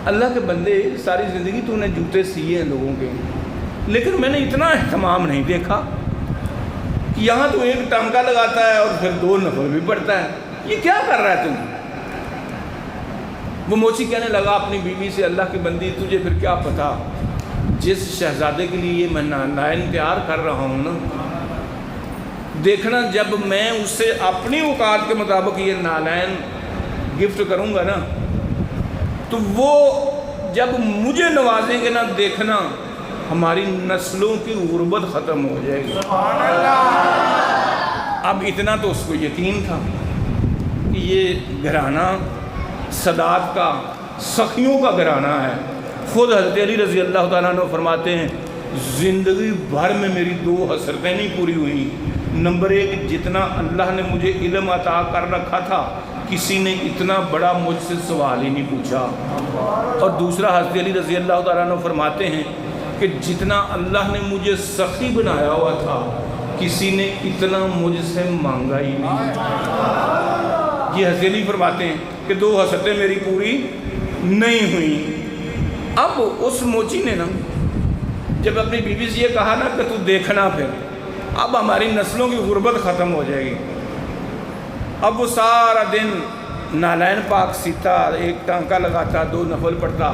اللہ کے بندے ساری زندگی تو نے جوتے سیے ہیں لوگوں کے، لیکن میں نے اتنا اہتمام نہیں دیکھا کہ یہاں تو ایک ٹانکا لگاتا ہے اور پھر 2 نفل بھی پڑھتا ہے، یہ کیا کر رہا ہے تم؟ وہ موچی کہنے لگا اپنی بیوی سے، اللہ کی بندی تجھے پھر کیا پتا، جس شہزادے کے لیے یہ میں نالین تیار کر رہا ہوں نا، دیکھنا جب میں اس سے اپنی اوقات کے مطابق یہ نالین گفٹ کروں گا نا، تو وہ جب مجھے نوازیں گے نا، دیکھنا ہماری نسلوں کی غربت ختم ہو جائے گی۔ اب اتنا تو اس کو یقین تھا کہ یہ گھرانہ سادات کا، سخیوں کا گھرانہ ہے۔ خود حضرت علی رضی اللہ تعالیٰ عنہ فرماتے ہیں، زندگی بھر میں میری 2 حسرتیں نہیں پوری ہوئیں۔ نمبر 1، جتنا اللہ نے مجھے علم عطا کر رکھا تھا کسی نے اتنا بڑا مجھ سے سوال ہی نہیں پوچھا، اور دوسرا حضرت علی رضی اللہ تعالیٰ عنہ فرماتے ہیں کہ جتنا اللہ نے مجھے سخی بنایا ہوا تھا کسی نے اتنا مجھ سے مانگا ہی نہیں۔ یہ حضرت علی فرماتے ہیں کہ 2 حسرتیں میری پوری نہیں ہوئیں۔ اب اس موچی نے نا جب اپنی بیوی سے یہ کہا نا کہ تو دیکھنا پھر اب ہماری نسلوں کی غربت ختم ہو جائے گی، اب وہ سارا دن نالین پاک سیتا، ایک ٹانکا لگاتا، 2 نفل پڑھتا۔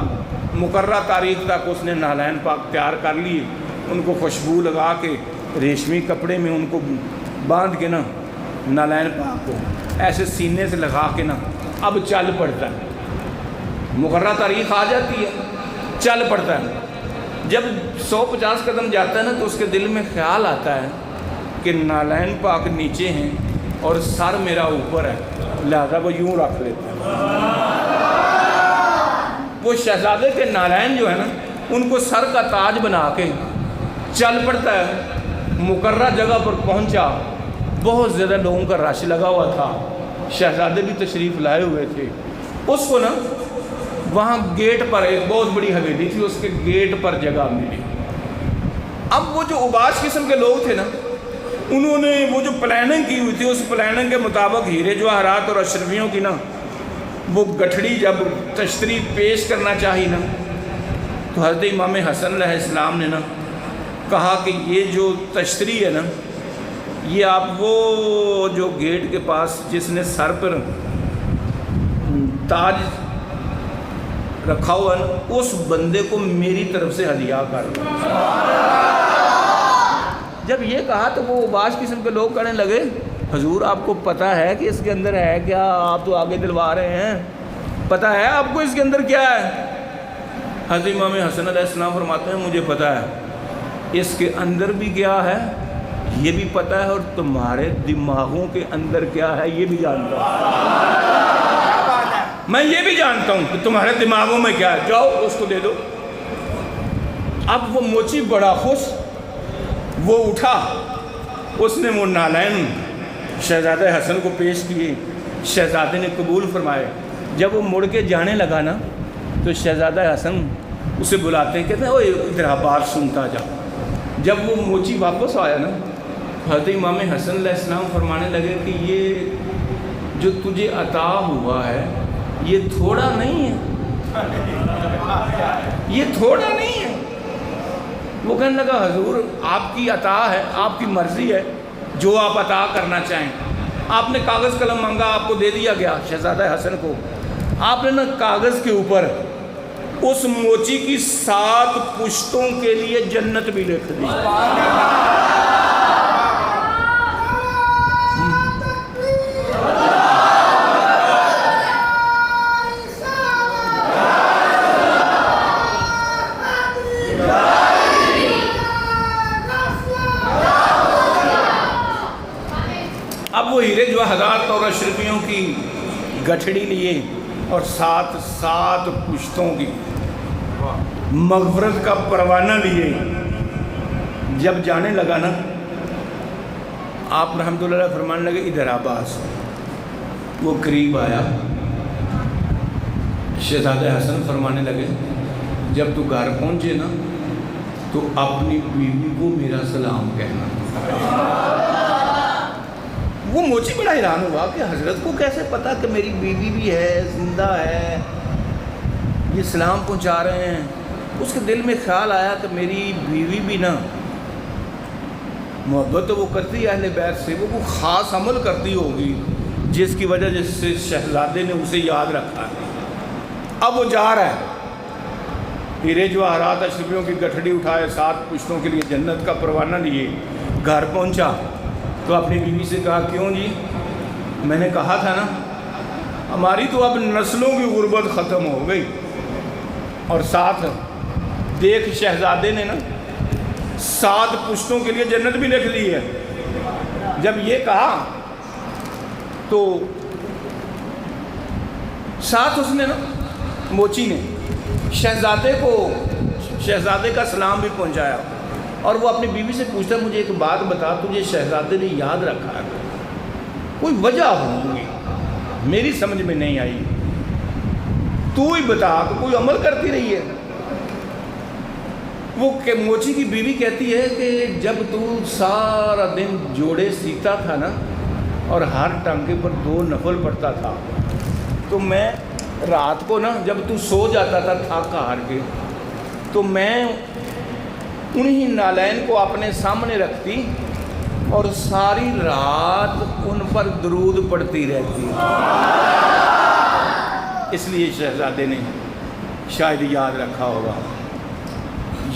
مقررہ تاریخ تک اس نے نالین پاک تیار کر لیے، ان کو خوشبو لگا کے ریشمی کپڑے میں ان کو باندھ کے نا نالین پاک کو ایسے سینے سے لگا کے نا اب چل پڑتا ہے۔ مقررہ تاریخ آ جاتی ہے، چل پڑتا ہے۔ جب 150 قدم جاتا ہے نا تو اس کے دل میں خیال آتا ہے کہ نالین پاک نیچے ہیں اور سر میرا اوپر ہے، لہذا وہ یوں رکھ لیتا ہے۔ وہ شہزادے کے نالین جو ہے نا ان کو سر کا تاج بنا کے چل پڑتا ہے۔ مقررہ جگہ پر پہنچا، بہت زیادہ لوگوں کا رش لگا ہوا تھا، شہزادے بھی تشریف لائے ہوئے تھے۔ اس کو نا وہاں گیٹ پر ایک بہت بڑی حویلی تھی، اس کے گیٹ پر جگہ ملی۔ اب وہ جو اوباش قسم کے لوگ تھے نا انہوں نے وہ جو پلاننگ کی ہوئی تھی اس پلاننگ کے مطابق ہیرے جواہرات اور اشرفیوں کی نا وہ گٹھڑی جب تشتری پیش کرنا چاہی نا تو حضرت امام حسن علیہ السلام نے نا کہا کہ یہ جو تشتری ہے نا یہ آپ وہ جو گیٹ کے پاس جس نے سر پر تاج رکھا ہوا نا اس بندے کو میری طرف سے ہدیہ کر دو۔ جب یہ کہا تو وہ باش قسم کے لوگ کہنے لگے، حضور آپ کو پتہ ہے کہ اس کے اندر ہے کیا؟ آپ تو آگے دلوا رہے ہیں، پتہ ہے آپ کو اس کے اندر کیا ہے؟ حضرت امام حسن علیہ السلام فرماتے ہیں مجھے پتہ ہے اس کے اندر بھی کیا ہے یہ بھی پتہ ہے، اور تمہارے دماغوں کے اندر کیا ہے یہ بھی جانتا ہوں، میں یہ بھی جانتا ہوں کہ تمہارے دماغوں میں کیا ہے، جاؤ اس کو دے دو۔ اب وہ موچی بڑا خوش، وہ اٹھا، اس نے وہ نالین شہزادہ حسن کو پیش کیے، شہزادے نے قبول فرمائے۔ جب وہ مڑ کے جانے لگا نا تو شہزادہ حسن اسے بلاتے ہیں، کہتے ہیں اوہ ادھر بات سنتا جا۔ جب وہ موچی واپس آیا نا حضرت امام حسن علیہ السلام فرمانے لگے کہ یہ جو تجھے عطا ہوا ہے یہ تھوڑا نہیں ہے، یہ تھوڑا نہیں ہے۔ وہ کہنے لگا حضور آپ کی عطا ہے، آپ کی مرضی ہے، جو آپ عطا کرنا چاہیں۔ آپ نے کاغذ قلم مانگا، آپ کو دے دیا گیا شہزادہ حسن کو۔ آپ نے نا کاغذ کے اوپر اس موچی کی 7 پشتوں کے لیے جنت بھی لکھ دی۔ اب وہ ہیرے جواہرات اور اشرفیوں کی گٹھڑی لیے اور 7 پشتوں کی مغفرت کا پروانہ لیے جب جانے لگا نا آپ رحمۃ اللہ علیہ فرمانے لگے ادھر عباس۔ وہ قریب آیا، شہزادہ حسن فرمانے لگے جب تو گھر پہنچے نا تو اپنی بیوی کو میرا سلام کہنا۔ وہ موچی بڑا حیران ہوا کہ حضرت کو کیسے پتا کہ میری بیوی بھی ہے، زندہ ہے، یہ سلام پہنچا رہے ہیں۔ اس کے دل میں خیال آیا کہ میری بیوی بھی نا محبت تو وہ کرتی ہے اہل بیت سے، وہ کوئی خاص عمل کرتی ہوگی جس کی وجہ جس سے شہزادے نے اسے یاد رکھا ہے۔ اب وہ جا رہا ہے، ہیرے جواہرات اشرفیوں کی گٹھڑی اٹھائے، 7 پشتوں کے لیے جنت کا پروانہ لیے، گھر پہنچا تو اپنی بیوی سے کہا کیوں جی، میں نے کہا تھا نا ہماری تو اب نسلوں کی غربت ختم ہو گئی، اور ساتھ دیکھ شہزادے نے نا 7 پشتوں کے لیے جنت بھی لکھ لی ہے۔ جب یہ کہا تو ساتھ اس نے نا موچی نے شہزادے کا سلام بھی پہنچایا، اور وہ اپنی بیوی سے پوچھتا مجھے ایک بات بتا، تجھے شہزادے نے یاد رکھا ہے، کوئی وجہ ہوگی میری سمجھ میں نہیں آئی، تو ہی بتا، تو کوئی عمل کرتی رہی ہے۔ وہ موچی کی بیوی کہتی ہے کہ جب تو سارا دن جوڑے سیتا تھا نا اور ہر ٹانکے پر 2 نفل پڑتا تھا، تو میں رات کو نا جب تو سو جاتا تھا تھک ہار کے، تو میں انہی نالین کو اپنے سامنے رکھتی اور ساری رات ان پر درود پڑھتی رہتی۔ اس لیے شہزادے نے شاید یاد رکھا ہوگا۔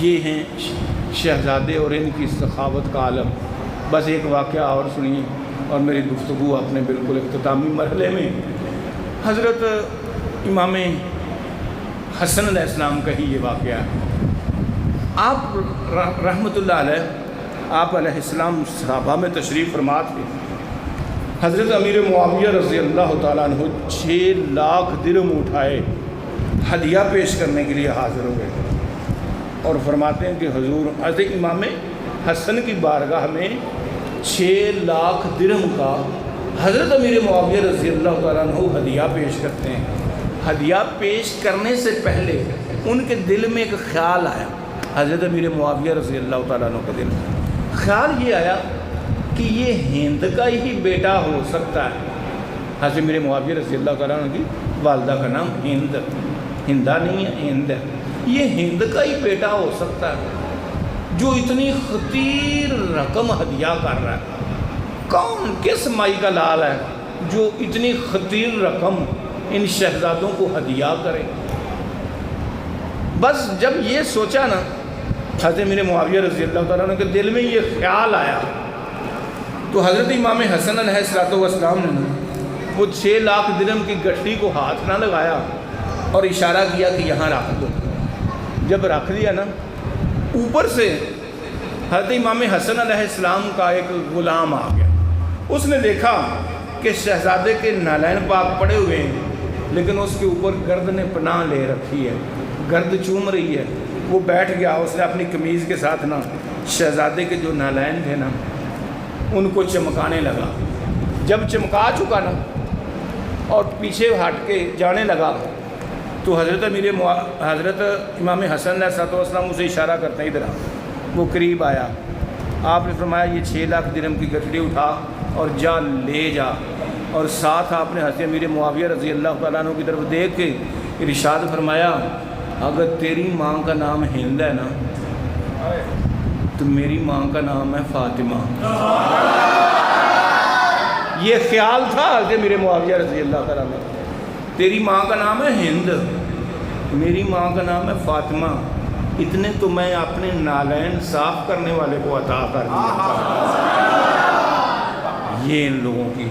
یہ ہیں شہزادے اور ان کی سخاوت کا عالم۔ بس ایک واقعہ اور سنیے اور میری گفتگو اپنے بالکل اختتامی مرحلے میں۔ حضرت امام حسن علیہ السلام کا ہی یہ واقعہ ہے۔ آپ رحمۃ اللہ علیہ، آپ علیہ السلام صحابہ میں تشریف فرما تھے۔ حضرت امیر معاویہ رضی اللہ تعالیٰ عنہ 6 لاکھ درہم اٹھائے ہدیہ پیش کرنے کے لیے حاضر ہو گئے، اور فرماتے ہیں کہ حضور حضرت امام حسن کی بارگاہ میں 6 لاکھ درہم کا حضرت امیر معاویہ رضی اللہ تعالیٰ عنہ ہدیہ پیش کرتے ہیں۔ ہدیہ پیش کرنے سے پہلے ان کے دل میں ایک خیال آیا، حضرت امیر معاویہ رضی اللہ تعالیٰ عنہ کے دل میں خیال یہ آیا کہ یہ ہند کا ہی بیٹا ہو سکتا ہے۔ حضرت امیر معاویہ رضی اللہ تعالیٰ عنہ کی والدہ کا نام ہندہ نہیں ہے، ہند ہے، یہ ہند کا ہی بیٹا ہو سکتا ہے جو اتنی خطیر رقم ہدیہ کر رہا ہے۔ کون کس مائی کا لال ہے جو اتنی خطیر رقم ان شہزادوں کو ہدیہ کرے؟ بس جب یہ سوچا نا حضرت امیر معاویہ رضی اللہ تعالیٰ عنہ کے دل میں یہ خیال آیا، تو حضرت امام حسن علیہ السلام نے وہ 6 لاکھ درہم کی گٹھڑی کو ہاتھ نہ لگایا اور اشارہ کیا کہ یہاں رکھ دو۔ جب رکھ دیا نا، اوپر سے حضرت امام حسن علیہ السلام کا ایک غلام آ گیا۔ اس نے دیکھا کہ شہزادے کے نالین پاک پڑے ہوئے ہیں، لیکن اس کے اوپر گرد نے پناہ لے رکھی ہے، گرد چوم رہی ہے۔ وہ بیٹھ گیا، اس نے اپنی قمیض کے ساتھ نا شہزادے کے جو نالین تھے نا ان کو چمکانے لگا۔ جب چمکا چکا نا اور پیچھے ہٹ کے جانے لگا تو حضرت امام حسن علیہ السلام اسے اشارہ کرتے ادھر آ۔ وہ قریب آیا، آپ نے فرمایا یہ 6 لاکھ درہم کی گٹھڑی اٹھا اور جا لے جا، اور ساتھ آپ نے حضرت امیر معاویہ رضی اللہ تعالیٰ عنہ کی طرف دیکھ کے ارشاد فرمایا اگر تیری ماں کا نام ہند ہے نا تو میری ماں کا نام ہے فاطمہ۔ یہ خیال تھا حضرت امیر معاویہ رضی اللہ تعالیٰ عنہ، تیری ماں کا نام ہے ہند، میری ماں کا نام ہے فاطمہ، اتنے تو میں اپنے نالین صاف کرنے والے کو عطا کر دیا۔ یہ ان لوگوں کی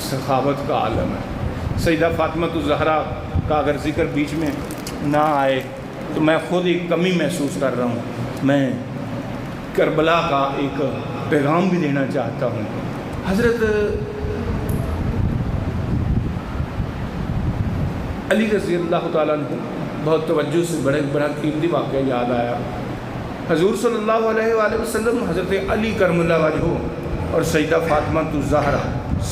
سخاوت کا عالم ہے۔ سیدہ فاطمہ الزہرا کا اگر ذکر بیچ میں نہ آئے تو میں خود ایک کمی محسوس کر رہا ہوں۔ میں کربلا کا ایک پیغام بھی دینا چاہتا ہوں۔ حضرت علی رضی اللہ تعالیٰ عنہ بہت توجہ سے بڑا قیمتی واقعہ یاد آیا۔ حضور صلی اللہ علیہ وآلہ وسلم حضرت علی کرم اللہ وجہہ اور سیدہ فاطمہ الزہرا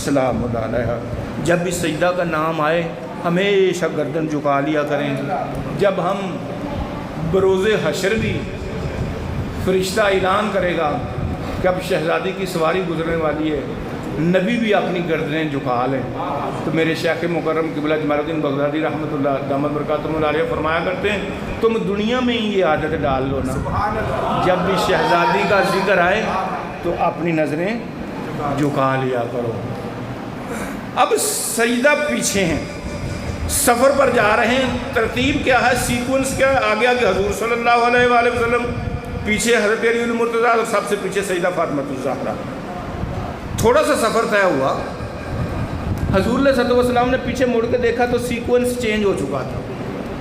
سلام اللہ علیہا جب بھی سجدہ کا نام آئے ہمیشہ گردن جھکا لیا کریں. جب ہم بروز حشر بھی فرشتہ اعلان کرے گا کہ اب شہزادی کی سواری گزرنے والی ہے، نبی بھی اپنی گردنیں جھکا لیں. تو میرے شیخ مکرم قبلہ جمال الدین بغدادی رحمۃ اللہ دامت برکاتہم العالیہ فرمایا کرتے ہیں تم دنیا میں ہی یہ عادت ڈال لو نا، جب بھی شہزادی کا ذکر آئے تو اپنی نظریں جھکا لیا کرو. اب سجدہ پیچھے ہیں، سفر پر جا رہے ہیں، ترتیب کیا ہے، سیکونس کیا ہے؟ آگے آگے حضور صلی اللہ علیہ وآلہ وسلم، پیچھے حضرت علی المرتضیٰ اور سب سے پیچھے سیدہ فاطمہ الزہرا. تھوڑا سا سفر طے ہوا، حضور علیہ الصلوۃ والسلام نے پیچھے مڑ کے دیکھا تو سیکوینس چینج ہو چکا تھا،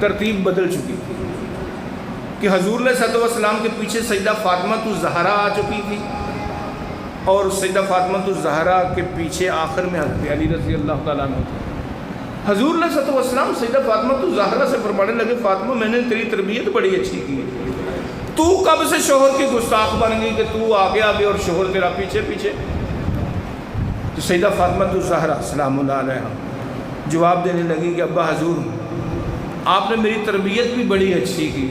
ترتیب بدل چکی تھی کہ حضور علیہ الصلوۃ والسلام کے پیچھے سیدہ فاطمہ الزہرا آ چکی تھی اور سیدہ فاطمہ الزہرا کے پیچھے آخر میں حضرت علی رضی اللہ تعالیٰ عنہ تھے. حضور علیہ الصلوۃ والسلام سیدہ فاطمہ الزہرا سے فرمانے لگے فاطمہ میں نے تیری تربیت بڑی اچھی کی ہے، تو کب سے شوہر کی گستاخ بن گئی کہ تو آگے آگے اور شوہر تیرا پیچھے پیچھے؟ تو سیدہ فاطمہ الزہرا سلام اللہ علیہا جواب دینے لگی کہ ابا حضور آپ نے میری تربیت بھی بڑی اچھی کی،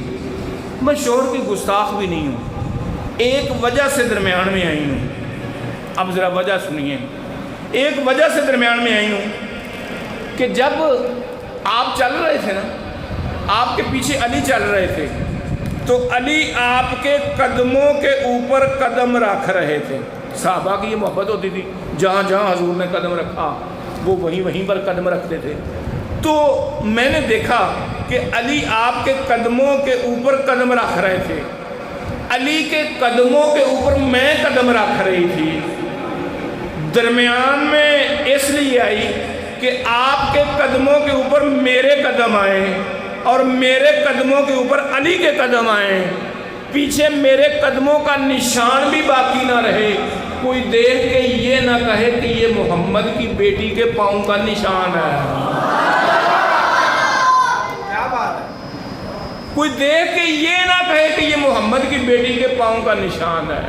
میں شوہر کی گستاخ بھی نہیں ہوں، ایک وجہ سے درمیان میں آئی ہوں. اب ذرا وجہ سنیے. ایک وجہ سے درمیان میں آئی ہوں کہ جب آپ چل رہے تھے نا، آپ کے پیچھے علی چل رہے تھے تو علی آپ کے قدموں کے اوپر قدم رکھ رہے تھے. صحابہ کی یہ محبت ہوتی تھی، جہاں جہاں حضور نے قدم رکھا وہ وہیں پر قدم رکھتے تھے. تو میں نے دیکھا کہ علی آپ کے قدموں کے اوپر قدم رکھ رہے تھے، علی کے قدموں کے اوپر میں قدم رکھ رہی تھی. درمیان میں اس لیے آئی کہ آپ کے قدموں کے اوپر میرے قدم آئے اور میرے قدموں کے اوپر علی کے قدم آئے، پیچھے میرے قدموں کا نشان بھی باقی نہ رہے، کوئی دیکھ کے یہ نہ کہے کہ یہ محمد کی بیٹی کے پاؤں کا نشان ہے. کیا بات ہے؟ کوئی دیکھ کے یہ نہ کہے کہ یہ محمد کی بیٹی کے پاؤں کا نشان ہے.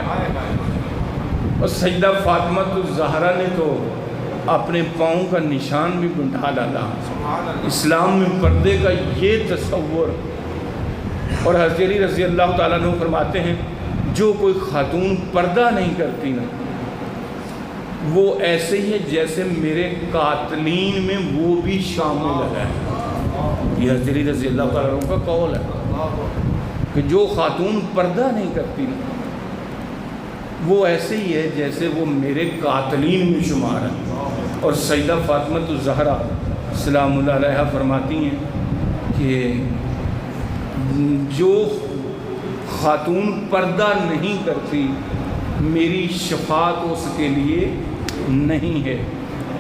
اور سیدہ فاطمہ الزہرا نے تو اپنے پاؤں کا نشان بھی بنٹھا ڈالا. اسلام میں پردے کا یہ تصور. اور حضرت علی رضی اللہ تعالیٰ عنہ فرماتے ہیں جو کوئی خاتون پردہ نہیں کرتی نا وہ ایسے ہی ہے جیسے میرے قاتلین میں وہ بھی شامل ہے. یہ حضرت علی رضی اللہ تعالیٰ عنہ کا قول ہے کہ جو خاتون پردہ نہیں کرتی نا وہ ایسے ہی ہے جیسے وہ میرے قاتلین میں شمار ہے. اور سیدہ فاطمہ الزہرا سلام اللہ علیہا فرماتی ہیں کہ جو خاتون پردہ نہیں کرتی میری شفاعت اس کے لیے نہیں ہے.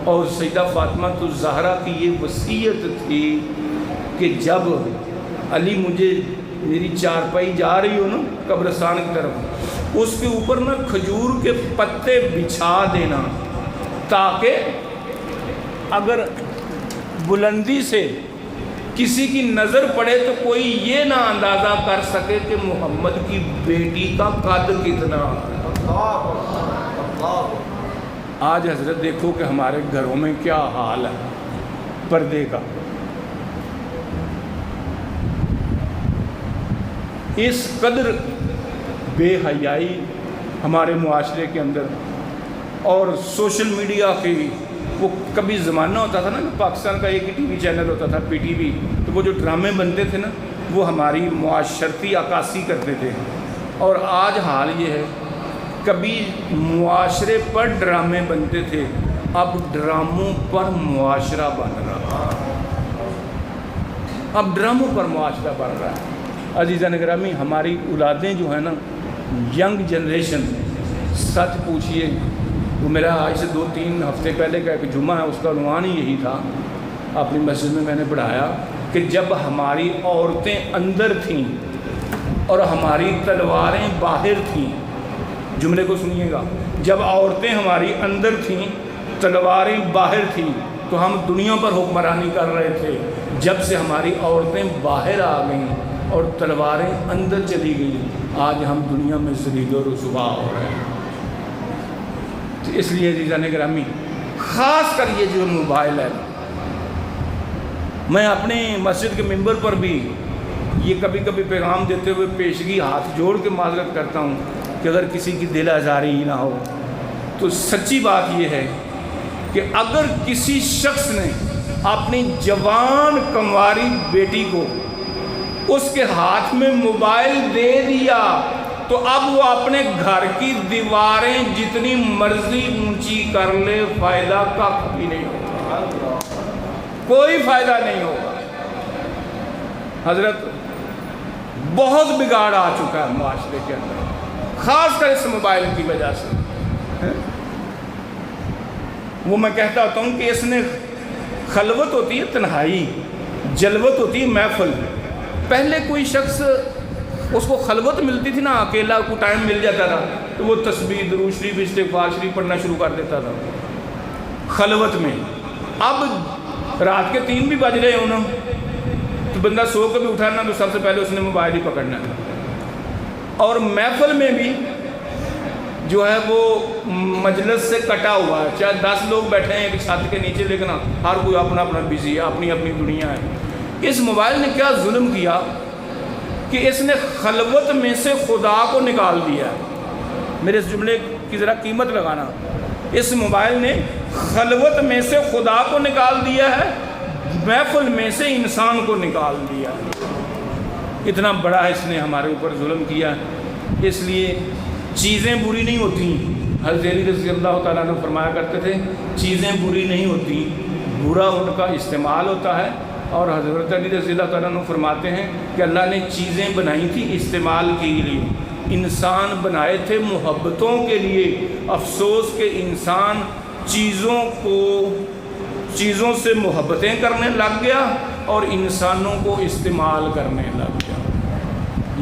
اور سیدہ فاطمہ الزہرا کی یہ وصیت تھی کہ جب علی مجھے میری چارپائی جا رہی ہو نا قبرستان کی طرف، اس کے اوپر نا کھجور کے پتے بچھا دینا تاکہ اگر بلندی سے کسی کی نظر پڑے تو کوئی یہ نہ اندازہ کر سکے کہ محمد کی بیٹی کا قد کتنا. آج حضرت دیکھو کہ ہمارے گھروں میں کیا حال ہے پردے کا. اس قدر بے حیائی ہمارے معاشرے کے اندر. اور سوشل میڈیا کی وہ کبھی زمانہ ہوتا تھا نا کہ پاکستان کا ایک ہی ٹی وی چینل ہوتا تھا پی ٹی وی، تو وہ جو ڈرامے بنتے تھے نا وہ ہماری معاشرتی عکاسی کرتے تھے. اور آج حال یہ ہے کبھی معاشرے پر ڈرامے بنتے تھے، اب ڈراموں پر معاشرہ بن رہا ہے. اب ڈراموں پر معاشرہ بن رہا ہے. عزیزان گرامی ہماری اولادیں جو ہیں نا ینگ جنریشن، سچ پوچھئے وہ میرا آج سے 2-3 ہفتے پہلے کا ایک جمعہ ہے اس کا عنوان ہی یہی تھا، اپنی مسجد میں نے پڑھایا کہ جب ہماری عورتیں اندر تھیں اور ہماری تلواریں باہر تھیں. جملے کو سنیے گا، جب عورتیں ہماری اندر تھیں تلواریں باہر تھیں تو ہم دنیا پر حکمرانی کر رہے تھے. جب سے ہماری عورتیں باہر آ گئیں اور تلواریں اندر چلی گئیں آج ہم دنیا میں ذلیل و رسوا ہو رہے ہیں. تو اس لیے عزیزان گرامی خاص کر یہ جو موبائل ہے میں اپنے مسجد کے ممبر پر بھی یہ کبھی کبھی پیغام دیتے ہوئے پیشگی ہاتھ جوڑ کے معذرت کرتا ہوں کہ اگر کسی کی دل آزاری ہی نہ ہو تو سچی بات یہ ہے کہ اگر کسی شخص نے اپنی جوان کنواری بیٹی کو اس کے ہاتھ میں موبائل دے دیا تو اب وہ اپنے گھر کی دیواریں جتنی مرضی اونچی کر لے فائدہ کا کبھی نہیں ہوگا، کوئی فائدہ نہیں ہوگا۔ حضرت بہت بگاڑ آ چکا ہے معاشرے کے اندر، خاص کر اس موبائل کی وجہ سے۔ وہ میں کہتا ہوتا ہوں کہ اس نے خلوت ہوتی ہے تنہائی، جلوت ہوتی ہے محفل۔ پہلے کوئی شخص اس کو خلوت ملتی تھی نا، اکیلا کو ٹائم مل جاتا تھا تو وہ تسبیح، درود شریف، استغفار شریف پڑھنا شروع کر دیتا تھا خلوت میں۔ اب رات کے 3 بھی بج رہے ہوں نا تو بندہ سو کے بھی اٹھانا تو سب سے پہلے اس نے موبائل ہی پکڑنا ہے۔ اور محفل میں بھی جو ہے وہ مجلس سے کٹا ہوا ہے، چاہے 10 لوگ بیٹھے ہیں ایک چھت کے نیچے، لیکن ہر کوئی اپنا اپنا بزی ہے، اپنی اپنی دنیا ہے۔ اس موبائل نے کیا ظلم کیا کہ اس نے خلوت میں سے خدا کو نکال دیا ہے۔ میرے اس جملے کی ذرا قیمت لگانا، اس موبائل نے خلوت میں سے خدا کو نکال دیا ہے، محفل میں سے انسان کو نکال دیا ہے۔ اتنا بڑا اس نے ہمارے اوپر ظلم کیا۔ اس لیے چیزیں بری نہیں ہوتی۔ حضرت علی رضی اللہ تعالیٰ عنہ فرمایا کرتے تھے چیزیں بری نہیں ہوتی، برا ان کا استعمال ہوتا ہے۔ اور حضرت علی رضی اللہ تعالیٰ عنہ فرماتے ہیں کہ اللہ نے چیزیں بنائی تھی استعمال کے لیے، انسان بنائے تھے محبتوں کے لیے۔ افسوس کہ انسان چیزوں سے محبتیں کرنے لگ گیا اور انسانوں کو استعمال کرنے لگ گیا۔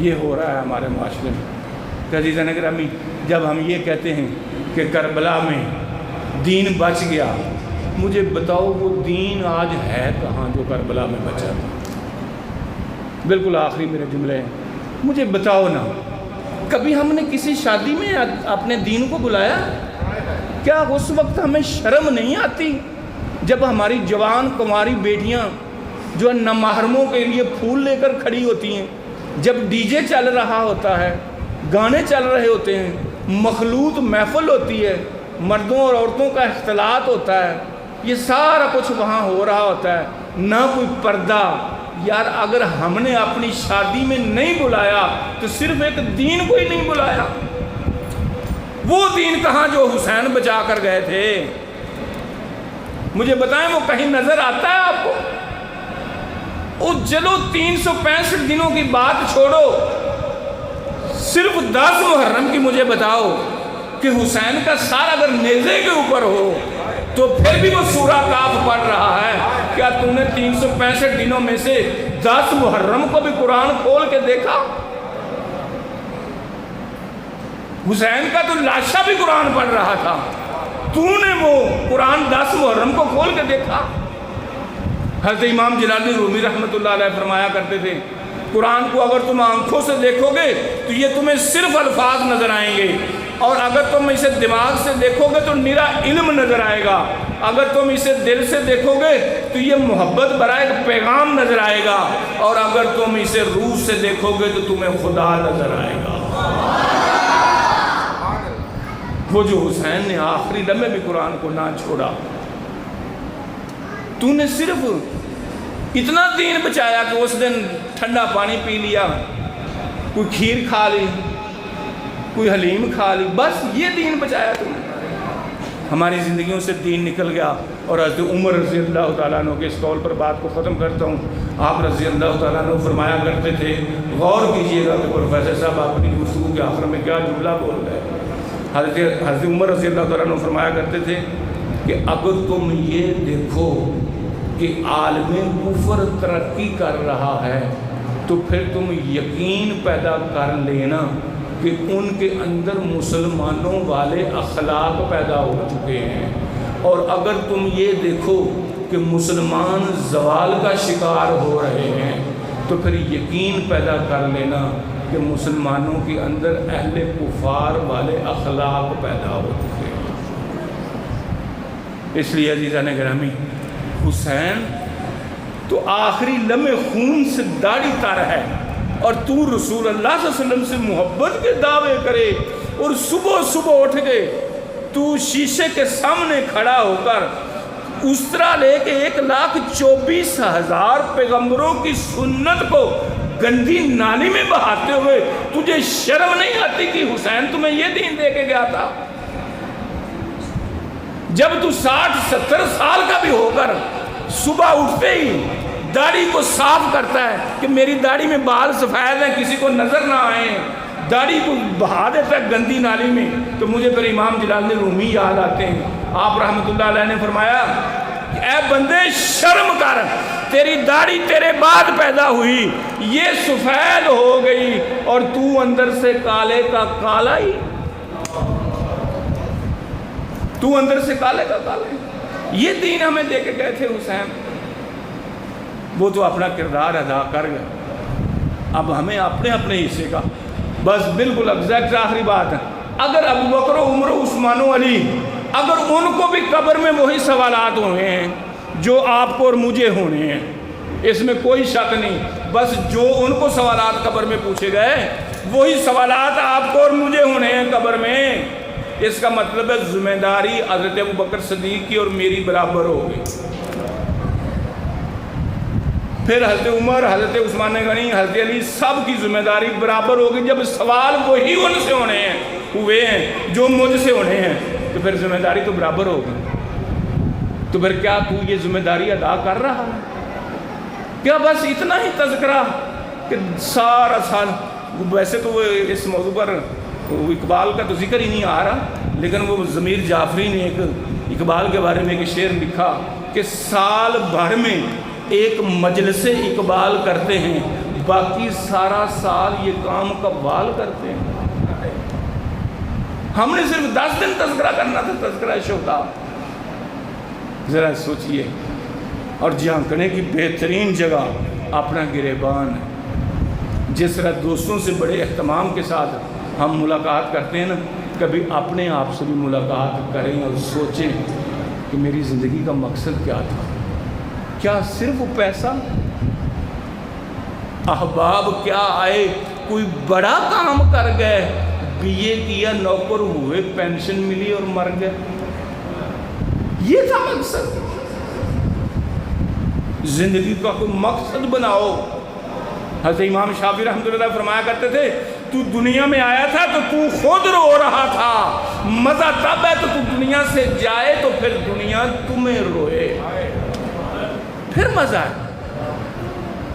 یہ ہو رہا ہے ہمارے معاشرے میں۔ عزیزان گرامی، جب ہم یہ کہتے ہیں کہ کربلا میں دین بچ گیا، مجھے بتاؤ وہ دین آج ہے کہاں جو کربلا میں بچا تھا؟ بالکل آخری میرے جملے ہیں، مجھے بتاؤ نا، کبھی ہم نے کسی شادی میں اپنے دین کو بلایا؟ کیا اس وقت ہمیں شرم نہیں آتی جب ہماری جوان کنواری بیٹیاں جو نامحرموں کے لیے پھول لے کر کھڑی ہوتی ہیں، جب ڈی جے چل رہا ہوتا ہے، گانے چل رہے ہوتے ہیں، مخلوط محفل ہوتی ہے، مردوں اور عورتوں کا اختلاط ہوتا ہے، یہ سارا کچھ وہاں ہو رہا ہوتا ہے، نہ کوئی پردہ۔ یار اگر ہم نے اپنی شادی میں نہیں بلایا تو صرف ایک دین کو ہی نہیں بلایا۔ وہ دین کہاں جو حسین بچا کر گئے تھے؟ مجھے بتائیں وہ کہیں نظر آتا ہے آپ کو؟ او چلو 365 دنوں کی بات چھوڑو، صرف 10 محرم کی مجھے بتاؤ کہ حسین کا سار اگر نیزے کے اوپر ہو تو پھر بھی وہ سورہ کاف پڑھ رہا ہے۔ کیا تم نے 365 دنوں میں سے 10 محرم کو بھی قرآن کھول کے دیکھا؟ حسین کا تو لاشا بھی قرآن پڑھ رہا تھا، تو نے وہ قرآن 10 محرم کو کھول کے دیکھا؟ حضرت امام جلال الدین رومی رحمۃ اللہ علیہ فرمایا کرتے تھے قرآن کو اگر تم آنکھوں سے دیکھو گے تو یہ تمہیں صرف الفاظ نظر آئیں گے، اور اگر تم اسے دماغ سے دیکھو گے تو نرا علم نظر آئے گا، اگر تم اسے دل سے دیکھو گے تو یہ محبت بھرا ایک پیغام نظر آئے گا، اور اگر تم اسے روح سے دیکھو گے تو تمہیں خدا نظر آئے گا۔ وہ جو حسین نے آخری لمحے بھی قرآن کو نہ چھوڑا، تو نے صرف اتنا دین بچایا کہ اس دن ٹھنڈا پانی پی لیا، کوئی کھیر کھا لی، کوئی حلیم کھا لی، بس یہ دین بچایا تم نے۔ ہماری زندگیوں سے دین نکل گیا۔ اور حضرت عمر رضی اللہ تعالیٰ عنہ کے اس قول پر بات کو ختم کرتا ہوں۔ آپ رضی اللہ تعالیٰ عنہ فرمایا کرتے تھے، غور کیجئے گا کہ پروفیسر صاحب اپنی گفتگو کے آخر میں کیا جملہ بول رہے ہیں۔ حضرت عمر رضی اللہ تعالیٰ عنہ فرمایا کرتے تھے کہ اگر تم یہ دیکھو کہ عالم کفر ترقی کر رہا ہے تو پھر تم یقین پیدا کر لینا کہ ان کے اندر مسلمانوں والے اخلاق پیدا ہو چکے ہیں، اور اگر تم یہ دیکھو کہ مسلمان زوال کا شکار ہو رہے ہیں تو پھر یقین پیدا کر لینا کہ مسلمانوں کے اندر اہل کفار والے اخلاق پیدا ہو چکے ہیں۔ اس لیے عزیزان گرامی، حسین تو آخری لمحے خون سے داڑھی تر ہے اور تو رسول اللہ صلی اللہ علیہ وسلم سے محبت کے دعوے کرے اور صبح صبح اٹھ کے تو شیشے کے سامنے کھڑا ہو کر اس طرح لے کے 1,24,000 پیغمبروں کی سنت کو گندی نالی میں بہاتے ہوئے تجھے شرم نہیں آتی کہ حسین تمہیں یہ دین دے کے گیا تھا؟ جب تو 60-70 سال کا بھی ہو کر صبح اٹھتے ہی داڑھی کو صاف کرتا ہے کہ میری داڑھی میں بال سفید ہیں کسی کو نظر نہ آئیں، داڑھی کو بہا دیتا ہے گندی نالی میں، تو مجھے پھر امام جلال الدین رومی یاد آتے ہیں۔ آپ رحمۃ اللہ علیہ نے فرمایا کہ اے بندے شرم کر، تیری داڑھی تیرے بعد پیدا ہوئی، یہ سفید ہو گئی اور تو اندر سے کالے کا کالا ہی، تو اندر سے کالے کا کالا ہی۔ یہ دین ہمیں دے کے گئے تھے حسین، وہ تو اپنا کردار ادا کر گئے، اب ہمیں اپنے اپنے حصے کا بس بالکل ایگزیکٹ آخری بات ہے۔ اگر ابو بکر و عمر و عثمان و علی اگر ان کو بھی قبر میں وہی سوالات ہوئے ہیں جو آپ کو اور مجھے ہونے ہیں، اس میں کوئی شک نہیں، بس جو ان کو سوالات قبر میں پوچھے گئے وہی سوالات آپ کو اور مجھے ہونے ہیں قبر میں۔ اس کا مطلب ہے ذمہ داری حضرت ابو بکر صدیق کی اور میری برابر ہوگی، پھر حضرت عمر، حضرت عثمان غنی، حضرت علی سب کی ذمہ داری برابر ہوگی۔ جب سوال وہی ان سے ہوئے ہیں جو مجھ سے ہونے ہیں، تو پھر ذمہ داری تو برابر ہوگی۔ تو پھر کیا تو یہ ذمہ داری ادا کر رہا ہے؟ کیا بس اتنا ہی تذکرہ کہ سارا سال، ویسے تو وہ اس موضوع پر اقبال کا تو ذکر ہی نہیں آ رہا، لیکن وہ ضمیر جعفری نے ایک اقبال کے بارے میں ایک شعر لکھا کہ سال بھر میں ایک مجلس اقبال کرتے ہیں، باقی سارا سال یہ کام قوال کرتے ہیں۔ ہم نے صرف 10 دن تذکرہ کرنا تھا، تذکرہ شہداء۔ ذرا سوچئے، اور جھانکنے کی بہترین جگہ اپنا گریبان ہے۔ جس طرح دوستوں سے بڑے اہتمام کے ساتھ ہم ملاقات کرتے ہیں نا، کبھی اپنے آپ سے بھی ملاقات کریں اور سوچیں کہ میری زندگی کا مقصد کیا تھا؟ کیا صرف پیسہ؟ احباب کیا آئے کوئی بڑا کام کر گئے، بی اے کیا، نوکر ہوئے، پینشن ملی اور مر گئے؟ یہ تھا مقصد؟ زندگی کا کوئی مقصد بناؤ۔ حضرت امام شافعی رحمۃ اللہ فرمایا کرتے تھے تو دنیا میں آیا تھا تو تو خود رو رہا تھا، مزہ تب ہے تو دنیا سے جائے تو پھر دنیا تمہیں روئے، پھر مزہ ہے۔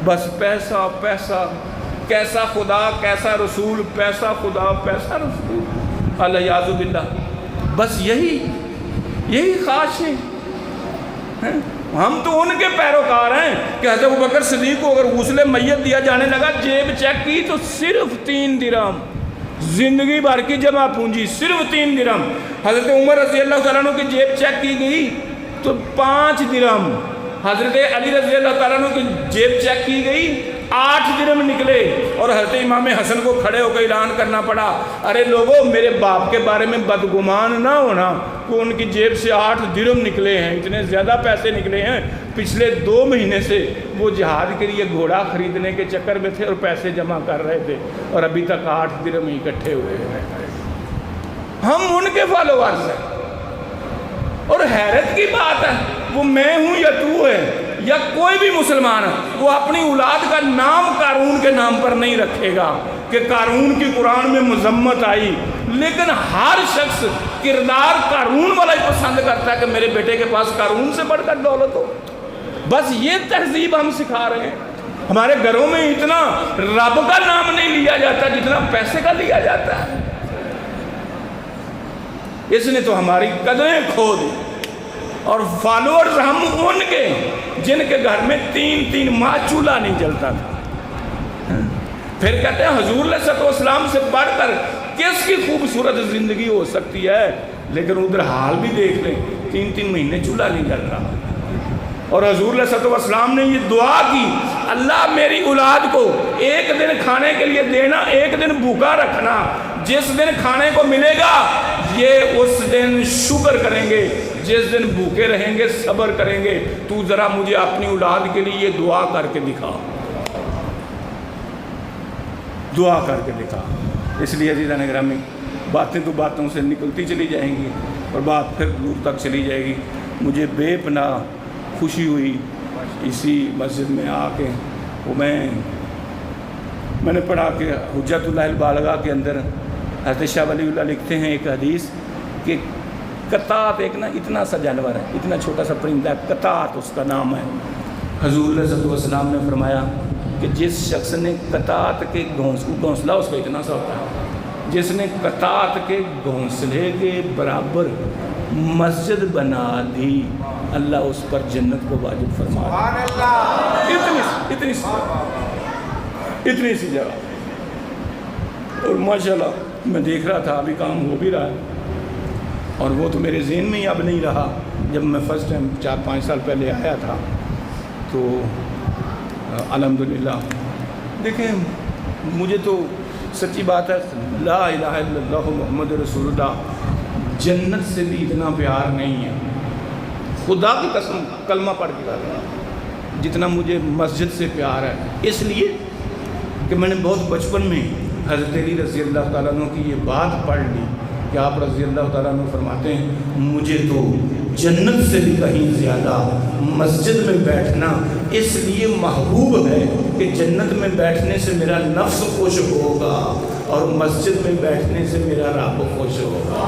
بس پیسہ پیسہ، کیسا خدا کیسا رسول، پیسہ خدا پیسہ رسول، الیاذ باللہ۔ بس یہی خواہشیں ہیں۔ ہم تو ان کے پیروکار ہیں کہ حضرت ابوبکر صدیق کو اگر غسل میت دیا جانے لگا، جیب چیک کی تو صرف 3 درہم، زندگی بھر کی جمع پونجی صرف 3 درہم۔ حضرت عمر رضی اللہ تعالیٰ عنہ کی جیب چیک کی گئی تو 5 درہم، حضرت علی رضی اللہ تعالیٰ عنہ کی جیب چیک کی گئی 8 درہم نکلے، اور حضرت امام حسن کو کھڑے ہو کے اعلان کرنا پڑا، ارے لوگوں میرے باپ کے بارے میں بدگمان نہ ہونا کہ ان کی جیب سے 8 درہم نکلے ہیں، اتنے زیادہ پیسے نکلے ہیں، پچھلے 2 مہینے سے وہ جہاد کے لیے گھوڑا خریدنے کے چکر میں تھے اور پیسے جمع کر رہے تھے، اور ابھی تک 8 درہم ہی اکٹھے ہوئے ہیں۔ ہم ان کے فالوورز ہیں، اور حیرت کی بات ہے وہ میں ہوں یا تو ہے یا کوئی بھی مسلمان، وہ اپنی اولاد کا نام قارون کے نام پر نہیں رکھے گا کہ قارون کی قرآن میں مذمت آئی، لیکن ہر شخص کردار قارون والا ہی پسند کرتا ہے کہ میرے بیٹے کے پاس قارون سے بڑھ کر دولت ہو۔ بس یہ تہذیب ہم سکھا رہے ہیں۔ ہمارے گھروں میں اتنا رب کا نام نہیں لیا جاتا جتنا پیسے کا لیا جاتا ہے۔ اس نے تو ہماری قدریں کھو دی، اور فالوورز ہم ان کے جن کے گھر میں 3 ماہ چولہا نہیں جلتا تھا۔ پھر کہتے ہیں حضور علیہ السلام سے بڑھ کر کس کی خوبصورت زندگی ہو سکتی ہے، لیکن ادھر حال بھی دیکھ لیں، 3 مہینے چولہا نہیں جل رہا۔ اور حضور علیہ السلام نے یہ دعا کی، اللہ میری اولاد کو 1 دن کھانے کے لیے دینا، 1 دن بھوکا رکھنا، جس دن کھانے کو ملے گا یہ اس دن شکر کریں گے جس دن بھوکے رہیں گے، صبر کریں گے۔ تو ذرا مجھے اپنی اولاد کے لیے یہ دعا کر کے دکھا، دعا کر کے دکھا۔ اس لیے عزیزان گرامی، باتیں تو باتوں سے نکلتی چلی جائیں گی اور بات پھر دور تک چلی جائے گی۔ مجھے بے پناہ خوشی ہوئی اسی مسجد میں آ کے، وہ میں نے پڑھا کہ حجت اللہ البالغہ کے اندر حضرت شاہ ولی اللہ لکھتے ہیں ایک حدیث کہ قطات ایک نا اتنا سا جانور ہے، اتنا چھوٹا سا پرندہ ہے، قطات اس کا نام ہے۔ حضور علیہ الصلوۃ والسلام نے فرمایا کہ جس شخص نے قطات کے گھونسلہ اس کا اتنا سا ہوتا ہے، جس نے قطات کے گھونسلے کے برابر مسجد بنا دی، اللہ اس پر جنت کو واجب فرما دے۔ سبحان اللہ، اتنی سی جگہ، اور ماشاءاللہ میں دیکھ رہا تھا ابھی کام ہو بھی رہا ہے، اور وہ تو میرے ذہن میں ہی اب نہیں رہا۔ جب میں فرسٹ ٹائم 4-5 سال پہلے آیا تھا تو الحمدللہ دیکھیں، مجھے تو سچی بات ہے لا الہ الا اللہ محمد رسول اللہ جنت سے بھی اتنا پیار نہیں ہے، خدا کی قسم کلمہ پڑھ کے کہہ رہا ہوں، جتنا مجھے مسجد سے پیار ہے۔ اس لیے کہ میں نے بہت بچپن میں حضرت علی رضی اللہ تعالیٰ عنہ کی یہ بات پڑھ لی کہ آپ رضی اللہ تعالیٰ عنہ فرماتے ہیں مجھے تو جنت سے بھی کہیں زیادہ مسجد میں بیٹھنا اس لیے محبوب ہے کہ جنت میں بیٹھنے سے میرا نفس خوش ہوگا اور مسجد میں بیٹھنے سے میرا رب خوش ہوگا۔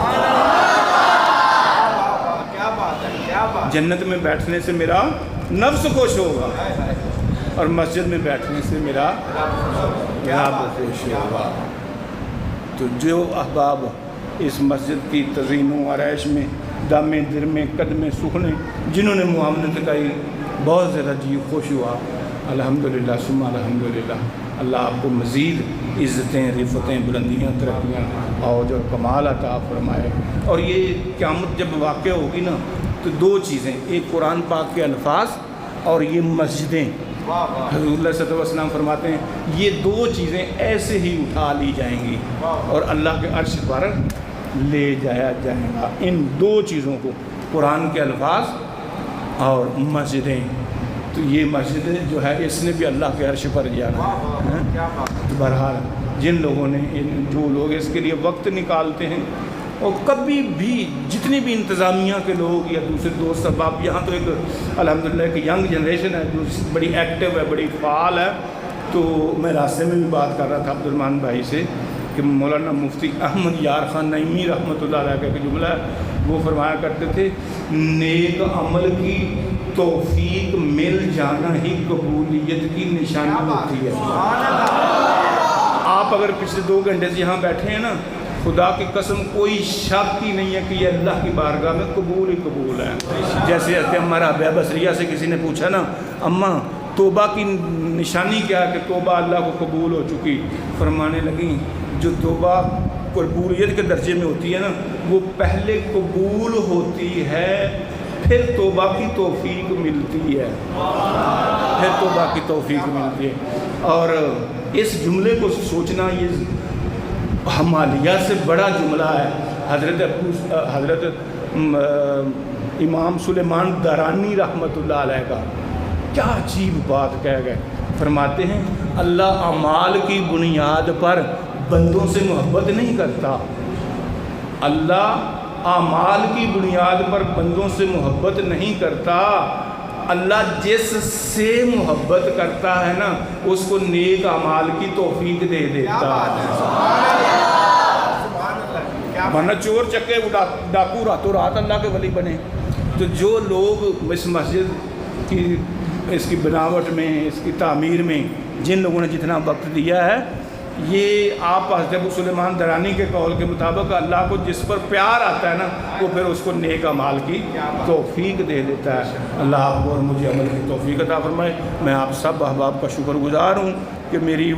کیا بات ہے، کیا بات۔ جنت میں بیٹھنے سے میرا نفس خوش ہوگا اور مسجد میں بیٹھنے سے میرا رب خوش ہوگا۔ تو جو احباب اس مسجد کی تزئین و آرائش میں دامے درمے قدمے سکھنے جنہوں نے معاونت کرائی، بہت زیادہ جی خوش ہوا۔ الحمدللہ ثم الحمدللہ، اللہ آپ کو مزید عزتیں، رفتیں، بلندیاں، ترقیاں اوج اور کمال عطا فرمائے۔ اور یہ قیامت جب واقع ہوگی نا تو دو چیزیں، ایک قرآن پاک کے الفاظ اور یہ مسجدیں، حضور اللہ صلی اللہ علیہ وسلم فرماتے ہیں یہ دو چیزیں ایسے ہی اٹھا لی جائیں گی اور اللہ کے عرش پر لے جایا جائے گا۔ ان دو چیزوں کو، قرآن کے الفاظ اور مسجدیں، تو یہ مسجد جو ہے اس نے بھی اللہ کے عرش پر جانا ہے۔ تو بہرحال جن لوگوں نے، جو لوگ اس کے لیے وقت نکالتے ہیں، اور کبھی بھی جتنی بھی انتظامیہ کے لوگ یا دوسرے دوست احباب، یہاں تو ایک الحمدللہ ایک ینگ جنریشن ہے جو بڑی ایکٹیو ہے، بڑی فعال ہے۔ تو میں راستے میں بھی بات کر رہا تھا عبدالرحمن بھائی سے کہ مولانا مفتی احمد یار خان نعیمی رحمۃ اللہ علیہ کا ایک جملہ ہے، وہ فرمایا کرتے تھے نیک عمل کی توفیق مل جانا ہی قبولیت کی نشانی ہوتی ہے۔ آپ اگر پچھلے 2 گھنٹے سے یہاں بیٹھے ہیں نا، خدا کی قسم کوئی شک ہی نہیں ہے کہ یہ اللہ کی بارگاہ میں قبول ہی قبول ہے۔ جیسے اماں رابعہ بصریہ سے کسی نے پوچھا نا، اماں توبہ کی نشانی کیا ہے کہ توبہ اللہ کو قبول ہو چکی؟ فرمانے لگیں جو توبہ قبولیت کے درجے میں ہوتی ہے نا، وہ پہلے قبول ہوتی ہے پھر توبہ کی توفیق ملتی ہے، پھر توبہ کی توفیق ملتی ہے۔ اور اس جملے کو سوچنا یہ حمالیہ سے بڑا جملہ ہے۔ حضرت امام سلیمان درانی رحمۃ اللہ علیہ کا کیا عجیب بات کہہ گئے، فرماتے ہیں اللہ اعمال کی بنیاد پر بندوں سے محبت نہیں کرتا، اللہ اعمال کی بنیاد پر بندوں سے محبت نہیں کرتا، اللہ جس سے محبت کرتا ہے نا اس کو نیک اعمال کی توفیق دے دیتا ہے۔ ورنہ چور چکے ڈاکو راتوں رات اللہ کے ولی بنے۔ تو جو لوگ اس مسجد کی، اس کی بناوٹ میں، اس کی تعمیر میں جن لوگوں نے جتنا وقت دیا ہے، یہ آپ حضرت ابو سلیمان درانی کے قول کے مطابق اللہ کو جس پر پیار آتا ہے نا وہ پھر اس کو نیک اعمال کی توفیق دے دیتا ہے۔ اللہ آپ کو اور مجھے عمل کی توفیق عطا فرمائے۔ میں آپ سب احباب کا شکر گزار ہوں کہ میری